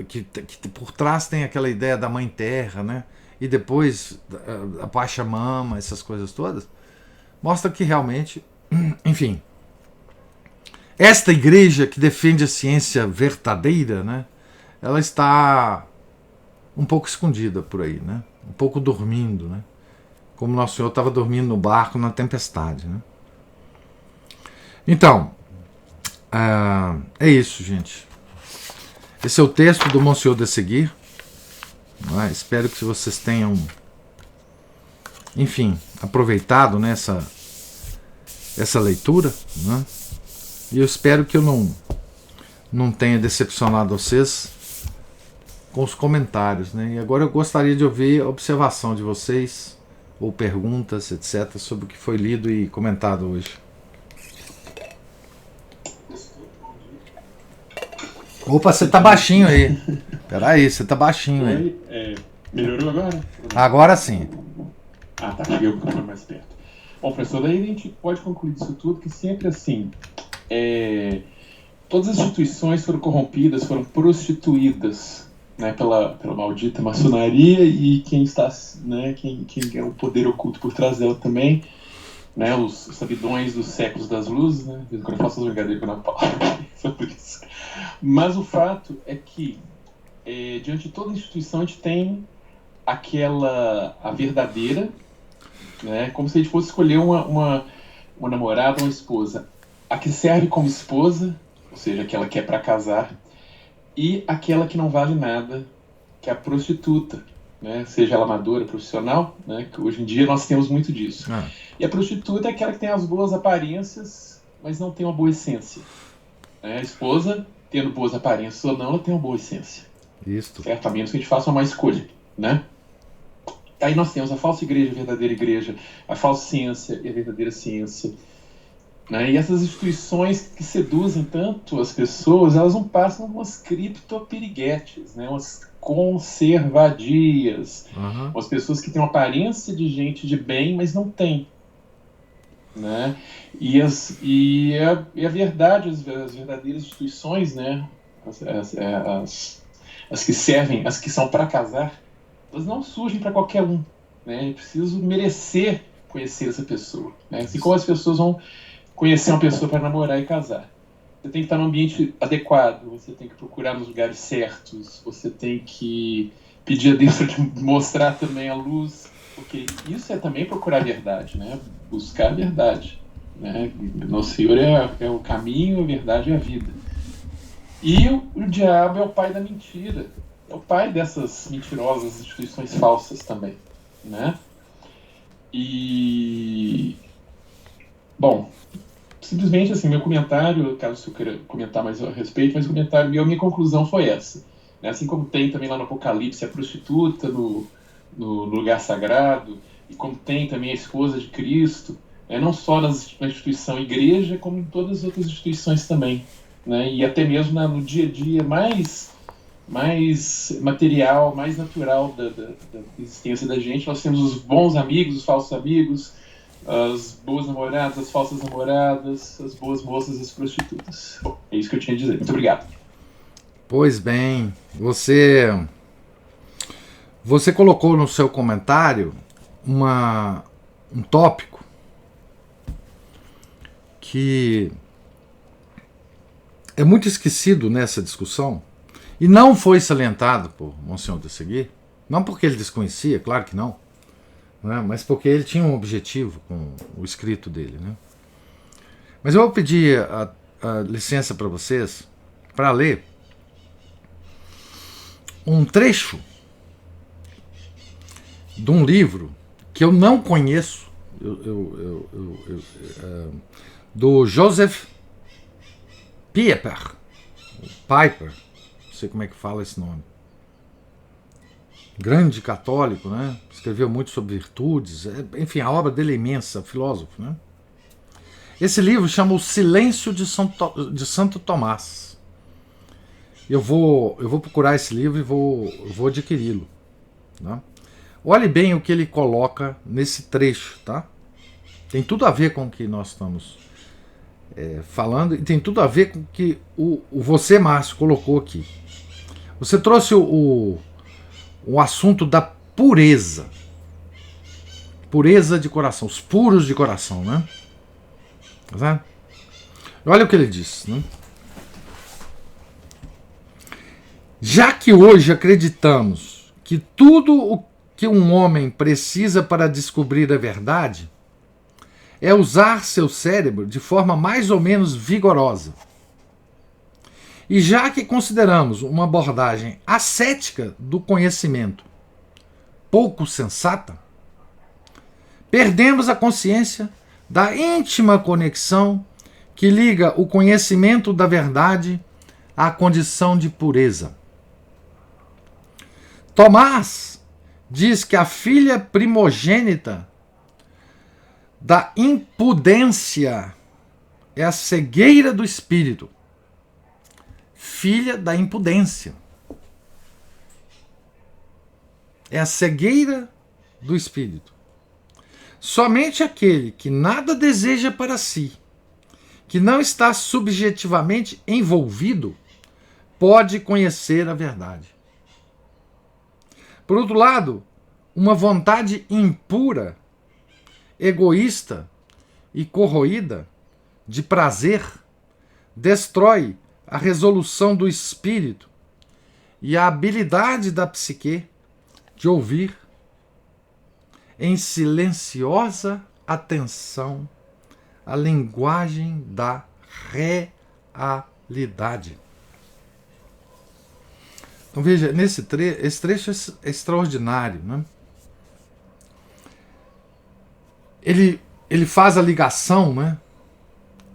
que por trás tem aquela ideia da Mãe Terra, né? E depois a Pachamama, essas coisas todas, mostra que realmente, enfim, esta igreja que defende a ciência verdadeira, né, ela está um pouco escondida por aí, né? Um pouco dormindo, né? Como Nosso Senhor estava dormindo no barco na tempestade. Né? Então, é isso, gente. Esse é o texto do Monsieur de Seguir. Espero que vocês tenham, enfim, aproveitado nessa leitura. Né? E eu espero que eu não tenha decepcionado vocês com os comentários. Né? E agora eu gostaria de ouvir a observação de vocês, ou perguntas, etc., sobre o que foi lido e comentado hoje. Opa, você tá baixinho aí. Peraí, você tá baixinho aí. Melhorou agora? Agora sim. Ah, tá. Cheguei o microfone mais perto. Bom, professor, daí a gente pode concluir disso tudo que sempre assim, todas as instituições foram corrompidas, foram prostituídas, né, pela maldita maçonaria e quem está, né, quem é o poder oculto por trás dela também, né, os sabidões dos séculos das luzes, né, quando eu faço as brincadeiras quando eu falo sobre isso. Mas o fato é que, diante de toda instituição, a gente tem a verdadeira, né, como se a gente fosse escolher uma namorada, uma esposa, a que serve como esposa, ou seja, aquela que é para casar, e aquela que não vale nada, que é a prostituta, né, seja ela amadora, profissional, né, que hoje em dia nós temos muito disso. E a prostituta é aquela que tem as boas aparências, mas não tem uma boa essência. A esposa, tendo boas aparências ou não, ela tem uma boa essência. Isso. Certo? A menos que a gente faça uma má escolha, né? Aí nós temos a falsa igreja, a verdadeira igreja, a falsa ciência e a verdadeira ciência. Né? E essas instituições que seduzem tanto as pessoas, elas não passam umas criptopiriguetes, né? Umas conservadias, umas pessoas que têm uma aparência de gente de bem, mas não têm. Né? E a verdade, as verdadeiras instituições, né? As que servem, as que são para casar, elas não surgem para qualquer um, né? É preciso merecer conhecer essa pessoa, né? Assim como as pessoas vão conhecer uma pessoa para namorar e casar, você tem que estar no ambiente adequado, você tem que procurar nos lugares certos, você tem que pedir a Deus para te mostrar também a luz, porque isso é também procurar a verdade, né? Buscar a verdade, né? Nosso Senhor é o caminho, a verdade e a vida. E o diabo é o pai da mentira, é o pai dessas mentirosas instituições falsas também, né? E bom, simplesmente assim, meu comentário, caso eu queira comentar mais a respeito, mas o comentário meu, minha conclusão foi essa. Né? Assim como tem também lá no Apocalipse a prostituta no lugar sagrado, e como tem também a esposa de Cristo, não só na instituição igreja, como em todas as outras instituições também. Né? E até mesmo no dia a dia mais material, mais natural da existência da gente, nós temos os bons amigos, os falsos amigos, as boas namoradas, as falsas namoradas, as boas moças e as prostitutas. Bom, é isso que eu tinha a dizer. Muito obrigado. Pois bem, você colocou no seu comentário um tópico que é muito esquecido nessa discussão e não foi salientado por Monsenhor de Seguir, não porque ele desconhecia, claro que não, né, mas porque ele tinha um objetivo com o escrito dele. Né? Mas eu vou pedir a licença para vocês para ler um trecho de um livro que eu não conheço, do Joseph Piper, não sei como é que fala esse nome. Grande católico, né? Escreveu muito sobre virtudes, enfim, a obra dele é imensa, filósofo, né? Esse livro chama O Silêncio de Santo Tomás. Eu vou procurar esse livro e vou adquiri-lo. Né? Olhe bem o que ele coloca nesse trecho, tá? Tem tudo a ver com o que nós estamos falando e tem tudo a ver com o que o você, Márcio, colocou aqui. Você trouxe o assunto da pureza. Pureza de coração, os puros de coração, né? Tá? Olha o que ele diz, né? Já que hoje acreditamos que tudo o que um homem precisa para descobrir a verdade é usar seu cérebro de forma mais ou menos vigorosa, e já que consideramos uma abordagem ascética do conhecimento pouco sensata, perdemos a consciência da íntima conexão que liga o conhecimento da verdade à condição de pureza. Tomás diz que a filha primogênita da impudência é a cegueira do espírito. Filha da impudência. É a cegueira do espírito. Somente aquele que nada deseja para si, que não está subjetivamente envolvido, pode conhecer a verdade. Por outro lado, uma vontade impura, egoísta e corroída de prazer destrói a resolução do espírito e a habilidade da psique de ouvir em silenciosa atenção a linguagem da realidade. Então veja, esse trecho é extraordinário, né? Ele faz a ligação, né,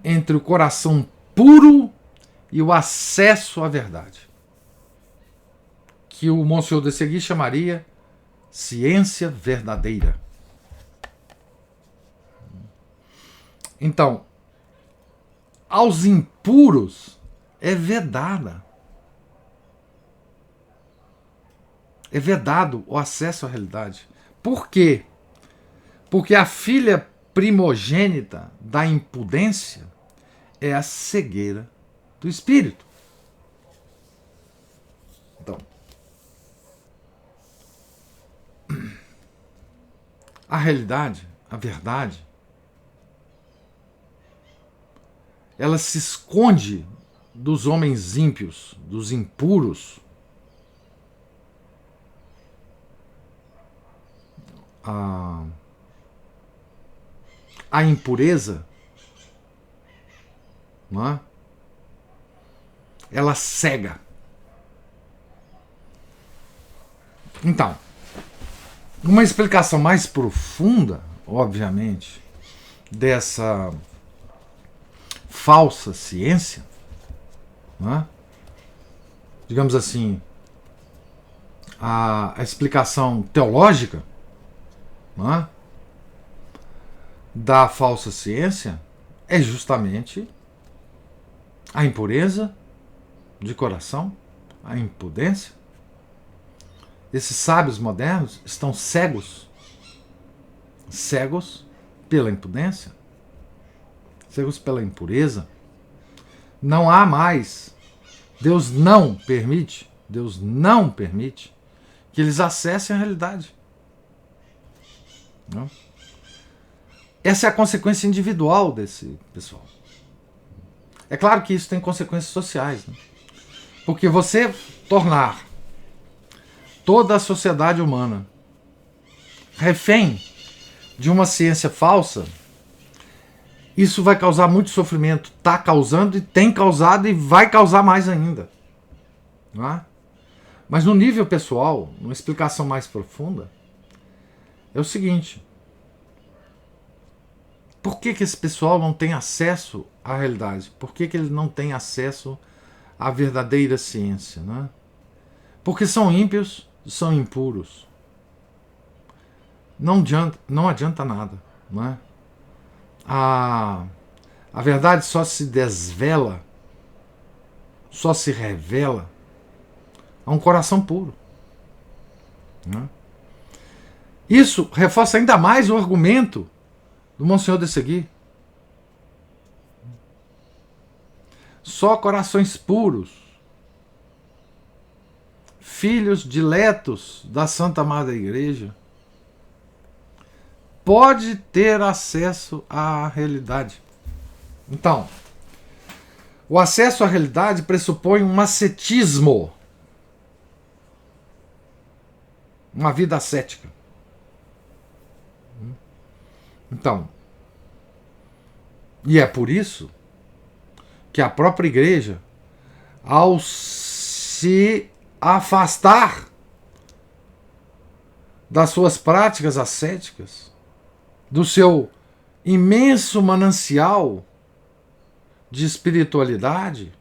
entre o coração puro e o acesso à verdade, que o Monsenhor de Seguir chamaria ciência verdadeira. Então, aos impuros é vedada. É vedado o acesso à realidade. Por quê? Porque a filha primogênita da impudência é a cegueira do espírito. Então, a realidade, a verdade, ela se esconde dos homens ímpios, dos impuros, a impureza, não é? Ela cega. Então, uma explicação mais profunda, obviamente, dessa falsa ciência, não é? Digamos assim, a explicação teológica, não é? Da falsa ciência é justamente a impureza de coração, a impudência. Esses sábios modernos estão cegos pela impudência, cegos pela impureza. Não há mais, Deus não permite que eles acessem a realidade. Não? Essa é a consequência individual desse pessoal. É claro que isso tem consequências sociais, né? Porque você tornar toda a sociedade humana refém de uma ciência falsa, isso vai causar muito sofrimento. Está causando e tem causado e vai causar mais ainda. Não é? Mas no nível pessoal, uma explicação mais profunda, é o seguinte: por que esse pessoal não tem acesso à realidade? Por que ele não tem acesso à verdadeira ciência? Né? Porque são ímpios, são impuros. Não adianta nada. Não é? A verdade só se desvela, só se revela a um coração puro. Não é? Isso reforça ainda mais o argumento do Monsenhor de Seguir. Só corações puros, filhos diletos da Santa Madre Igreja, pode ter acesso à realidade. Então, o acesso à realidade pressupõe um ascetismo, uma vida ascética. Então, e é por isso que a própria igreja, ao se afastar das suas práticas ascéticas, do seu imenso manancial de espiritualidade,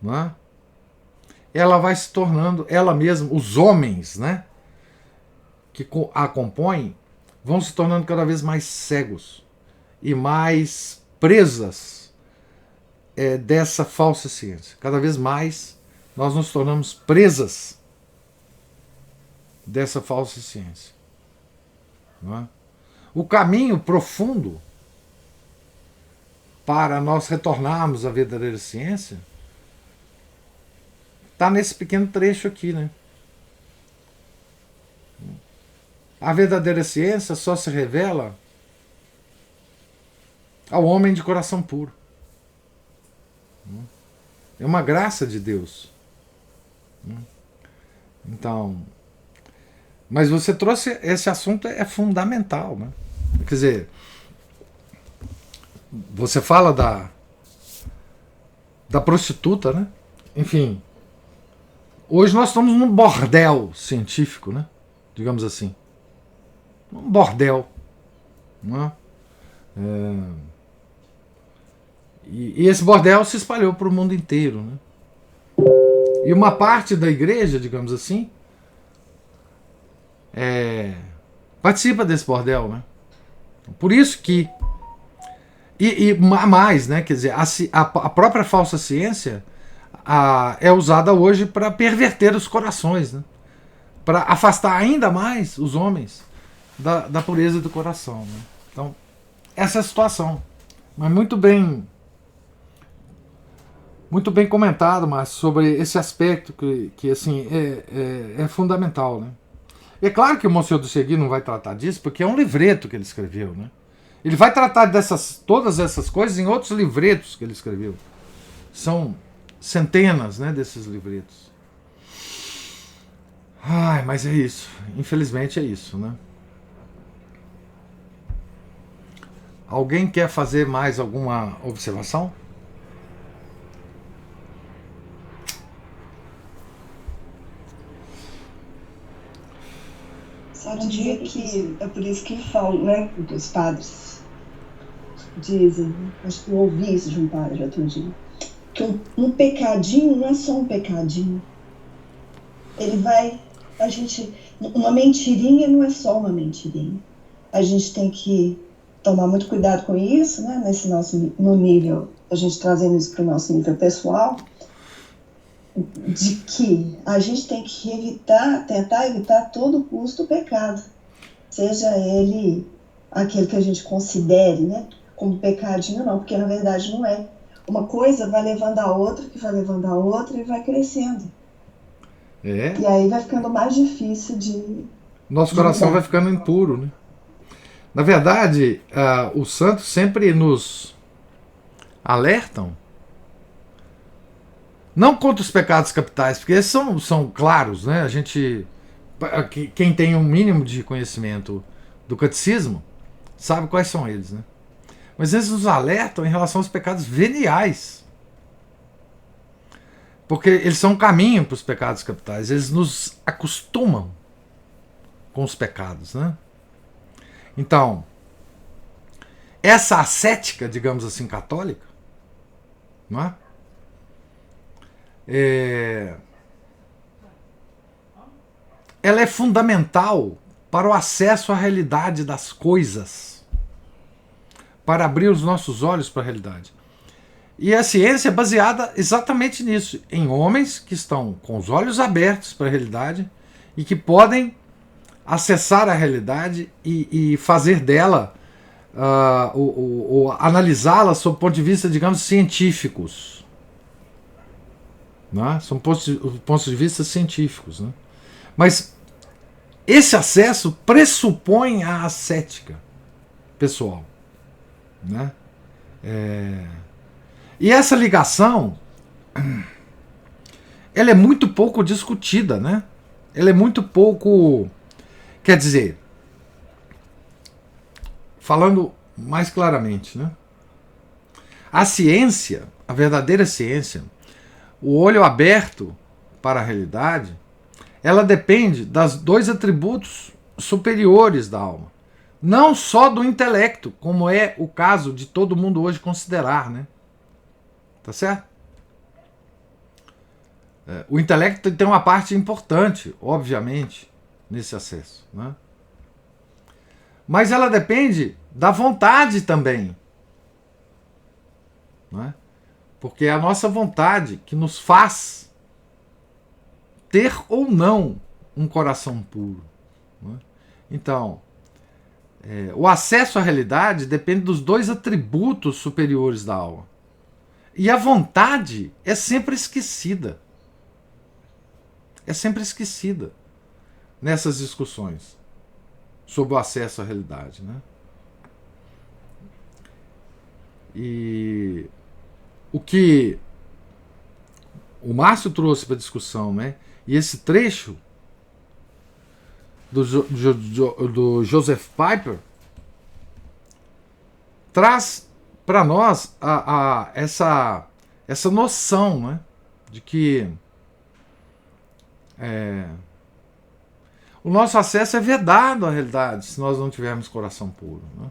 não é? Ela vai se tornando, ela mesma, os homens, né, que a compõem, vão se tornando cada vez mais cegos e mais presas dessa falsa ciência. Cada vez mais nós nos tornamos presas dessa falsa ciência. Não é? O caminho profundo para nós retornarmos à verdadeira ciência está nesse pequeno trecho aqui, né? A verdadeira ciência só se revela ao homem de coração puro. É uma graça de Deus. Então, mas você trouxe esse assunto, é fundamental, né? Quer dizer, você fala da prostituta, né? Enfim, hoje nós estamos num bordel científico, né? Digamos assim. Um bordel. Não é? E esse bordel se espalhou para o mundo inteiro. Né? E uma parte da igreja, digamos assim, participa desse bordel. Né? Por isso que. E mais, né? Quer dizer, a própria falsa ciência é usada hoje para perverter os corações, né? Para afastar ainda mais os homens da pureza do coração. Né? Então, essa é a situação. Mas muito bem comentado, mas sobre esse aspecto que assim, é fundamental. Né? E é claro que o Monsenhor de Seguir não vai tratar disso, porque é um livreto que ele escreveu. Né? Ele vai tratar todas essas coisas em outros livretos que ele escreveu. São centenas, né, desses livretos. Ai, mas é isso. Infelizmente é isso, né? Alguém quer fazer mais alguma observação? Só dizer que é por isso que falam, né, que os padres dizem, acho que eu ouvi isso de um padre outro dia, que um pecadinho não é só um pecadinho. Ele vai, uma mentirinha não é só uma mentirinha. A gente tem que tomar muito cuidado com isso, né, no nível, a gente trazendo isso para o nosso nível pessoal, de que a gente tem que tentar evitar a todo custo o pecado, seja ele aquele que a gente considere, né, como pecadinho, não, porque na verdade não é. Uma coisa vai levando a outra, que vai levando a outra e vai crescendo. E aí vai ficando mais difícil de... Nosso coração vai ficando impuro, né? Na verdade, os santos sempre nos alertam, não contra os pecados capitais, porque esses são claros, né? A gente, quem tem um mínimo de conhecimento do catecismo, sabe quais são eles, né? Mas eles nos alertam em relação aos pecados veniais, porque eles são um caminho para os pecados capitais, eles nos acostumam com os pecados, né? Então, essa ascética, digamos assim, católica, não é? Ela é fundamental para o acesso à realidade das coisas, para abrir os nossos olhos para a realidade. E a ciência é baseada exatamente nisso, em homens que estão com os olhos abertos para a realidade e que podem acessar a realidade e fazer dela, analisá-la sob o ponto de vista, digamos, científicos. Né? São pontos de vista científicos. Né? Mas esse acesso pressupõe a ascética pessoal. Né? E essa ligação, ela é muito pouco discutida, né? Ela é muito pouco... Quer dizer, falando mais claramente, né? A ciência, a verdadeira ciência, o olho aberto para a realidade, ela depende dos dois atributos superiores da alma. Não só do intelecto, como é o caso de todo mundo hoje considerar, né? Tá certo? O intelecto tem uma parte importante, obviamente, nesse acesso, né? Mas ela depende da vontade também, né? Porque é a nossa vontade que nos faz ter ou não um coração puro, né? Então, o acesso à realidade depende dos dois atributos superiores da alma. E a vontade é sempre esquecida. É sempre esquecida nessas discussões sobre o acesso à realidade, né? E o que o Márcio trouxe para a discussão, né? E esse trecho do Joseph Piper traz para nós essa noção, né? De que o nosso acesso é vedado à realidade se nós não tivermos coração puro, né?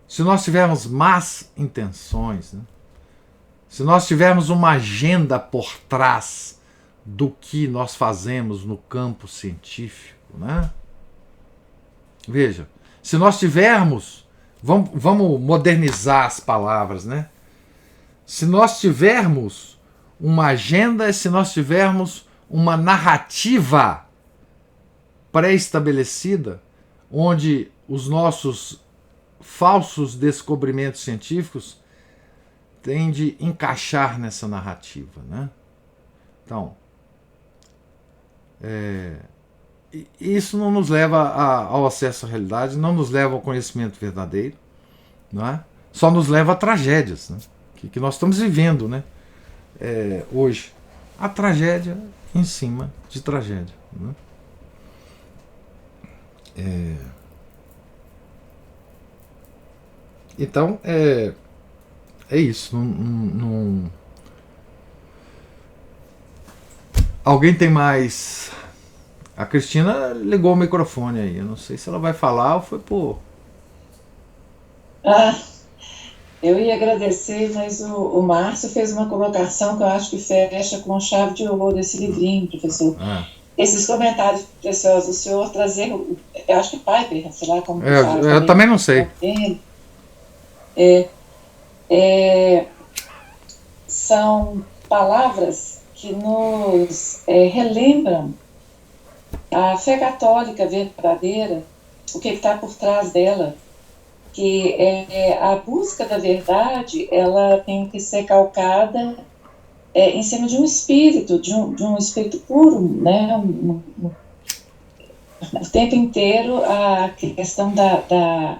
Se nós tivermos más intenções, né? Se nós tivermos uma agenda por trás do que nós fazemos no campo científico, né? Veja, se nós tivermos, vamos modernizar as palavras, né? Se nós tivermos uma agenda, se nós tivermos uma narrativa pré-estabelecida, onde os nossos falsos descobrimentos científicos têm de encaixar nessa narrativa, né? Então, isso não nos leva ao acesso à realidade, não nos leva ao conhecimento verdadeiro, não é? Só nos leva a tragédias, né? que nós estamos vivendo, né? hoje? A tragédia em cima de tragédia, né? Então, é isso. Alguém tem mais? A Cristina ligou o microfone aí. Eu não sei se ela vai falar ou foi por... Eu ia agradecer, mas o Márcio fez uma colocação que eu acho que fecha com chave de ouro desse livrinho, professor. Esses comentários preciosos do senhor trazer, eu acho que Piper, sei lá como fala. Eu também não sei. São palavras que nos relembram a fé católica verdadeira, o que está por trás dela, que a busca da verdade, ela tem que ser calcada em cima de um espírito, de um espírito puro, né? O tempo inteiro a questão da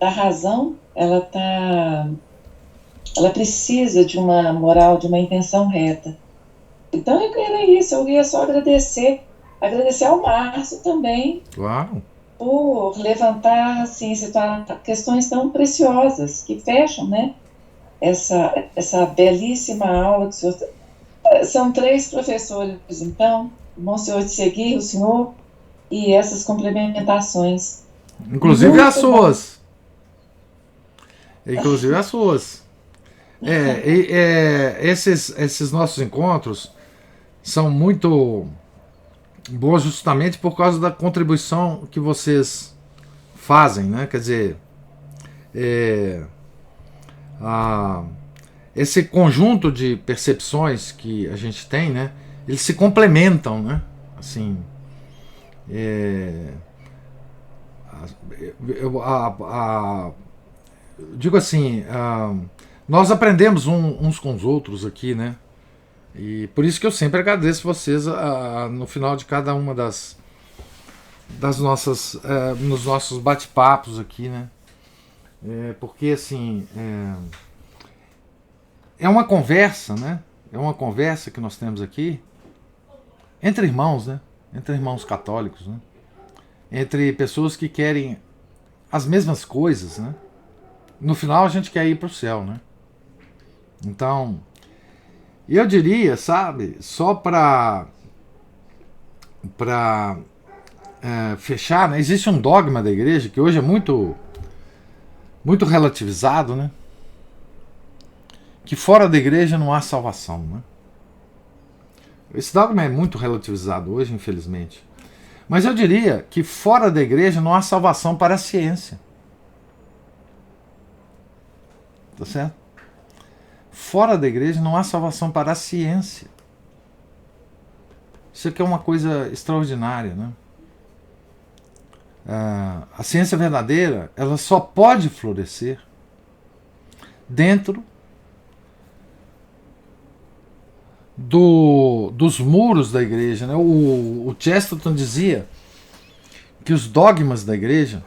razão, ela precisa de uma moral, de uma intenção reta. Então era isso, eu ia só agradecer ao Márcio também, claro, por levantar assim, questões tão preciosas que fecham, né, essa belíssima aula que o senhor... São 3 professores, então, o Monsenhor de Seguir, o senhor, e essas complementações. Inclusive as suas. Inclusive as suas. Esses nossos encontros são muito bons justamente por causa da contribuição que vocês fazem, né? Quer dizer, esse conjunto de percepções que a gente tem, né? Eles se complementam, né? Assim, eu digo assim, nós aprendemos uns com os outros aqui, né? E por isso que eu sempre agradeço vocês no final de cada uma das nossas nos nossos bate-papos aqui, né? Porque assim é uma conversa, né? É uma conversa que nós temos aqui entre irmãos, né? Entre irmãos católicos, né? Entre pessoas que querem as mesmas coisas, né? No final a gente quer ir para o céu, né? Então, eu diria, sabe, só para fechar, né? Existe um dogma da igreja que hoje é muito relativizado, né? Que fora da igreja não há salvação, né? Esse dogma é muito relativizado hoje, infelizmente. Mas eu diria que fora da igreja não há salvação para a ciência. Tá certo? Fora da igreja não há salvação para a ciência. Isso aqui é uma coisa extraordinária, né? A ciência verdadeira, ela só pode florescer dentro dos muros da igreja, né? O Chesterton dizia que os dogmas da igreja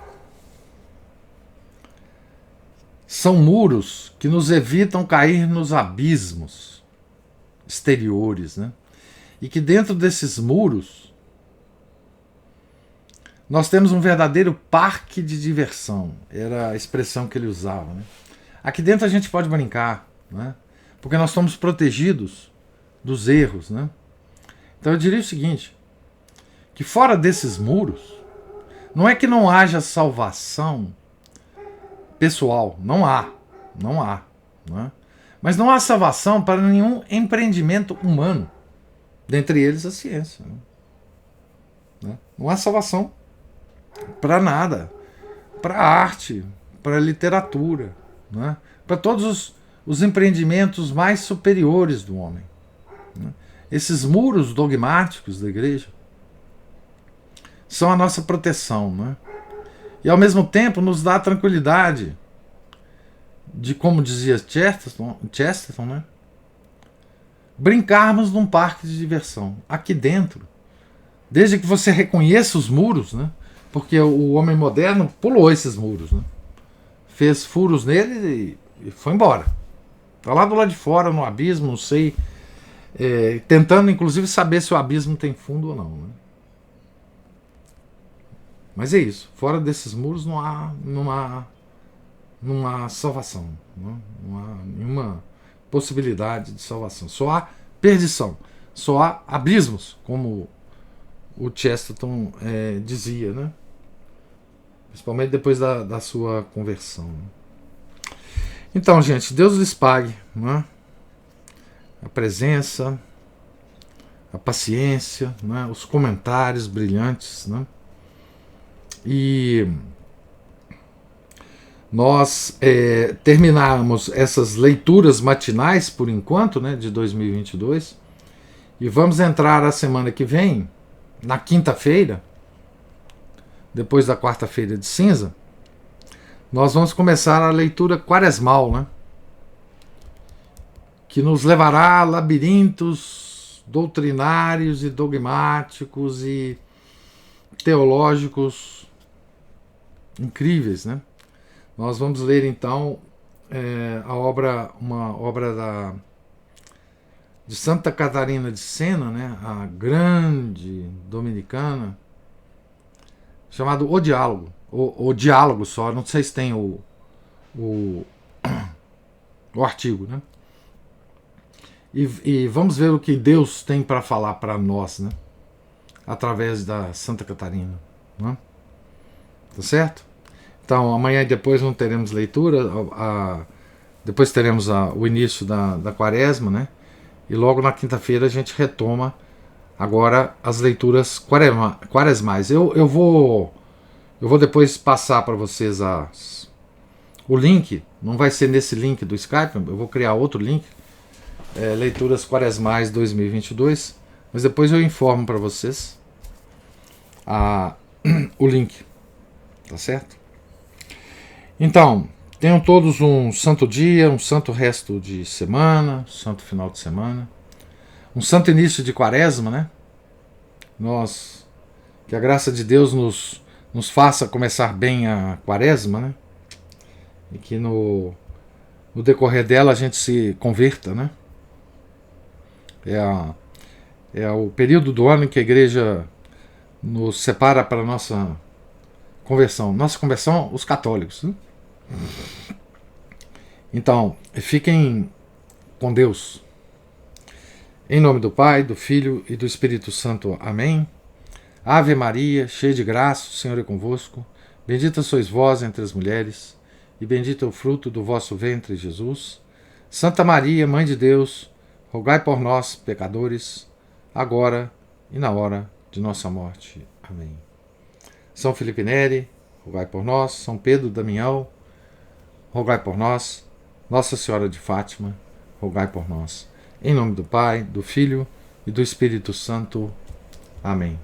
são muros que nos evitam cair nos abismos exteriores, né? E que dentro desses muros nós temos um verdadeiro parque de diversão. Era a expressão que ele usava, né? Aqui dentro a gente pode brincar, né? Porque nós estamos protegidos dos erros, né? Então eu diria o seguinte, que fora desses muros, não é que não haja salvação pessoal, não há, né? Mas não há salvação para nenhum empreendimento humano, dentre eles a ciência, né? Não há salvação para nada, para a arte, para a literatura, né? Para todos os empreendimentos mais superiores do homem. Esses muros dogmáticos da igreja são a nossa proteção, né? E ao mesmo tempo nos dá a tranquilidade de, como dizia Chesterton, né? Brincarmos num parque de diversão. Aqui dentro, desde que você reconheça os muros, né? Porque o homem moderno pulou esses muros, né? Fez furos nele e foi embora. Está lá do lado de fora, no abismo, não sei tentando inclusive saber se o abismo tem fundo ou não, né? Mas é isso, fora desses muros não há salvação, né? Não há nenhuma possibilidade de salvação, só há perdição, só há abismos, como o Chesterton dizia, né? Principalmente depois da sua conversão, né? Então, gente, Deus lhes pague, né? A presença, a paciência, né? Os comentários brilhantes, né? E nós terminamos essas leituras matinais, por enquanto, né, de 2022, e vamos entrar a semana que vem, na quinta-feira, depois da quarta-feira de cinza, nós vamos começar a leitura quaresmal, né, que nos levará a labirintos doutrinários e dogmáticos e teológicos incríveis, né? Nós vamos ler então uma obra de Santa Catarina de Sena, né? A grande dominicana, chamado O Diálogo, o Diálogo só, não sei se tem o artigo, né? E vamos ver o que Deus tem para falar para nós, né? Através da Santa Catarina, né? Tá certo? Então, amanhã e depois não teremos leitura, depois teremos o início da quaresma, né? E logo na quinta-feira a gente retoma agora as leituras quaresmais. Eu vou depois passar para vocês o link, não vai ser nesse link do Skype, eu vou criar outro link, Leituras Quaresmais 2022, mas depois eu informo para vocês o link. Tá certo? Então, tenham todos um santo dia, um santo resto de semana, um santo final de semana, um santo início de quaresma, né? Que a graça de Deus nos faça começar bem a quaresma, né? E que no decorrer dela a gente se converta, né? É o período do ano em que a igreja nos separa para a nossa conversão, os católicos, né? Então, fiquem com Deus. Em nome do Pai, do Filho e do Espírito Santo. Amém. Ave Maria, cheia de graça, o Senhor é convosco. Bendita sois vós entre as mulheres, e bendito é o fruto do vosso ventre, Jesus. Santa Maria, Mãe de Deus, rogai por nós, pecadores, agora e na hora de nossa morte. Amém. São Felipe Neri, rogai por nós. São Pedro Damião, rogai por nós. Nossa Senhora de Fátima, rogai por nós. Em nome do Pai, do Filho e do Espírito Santo. Amém.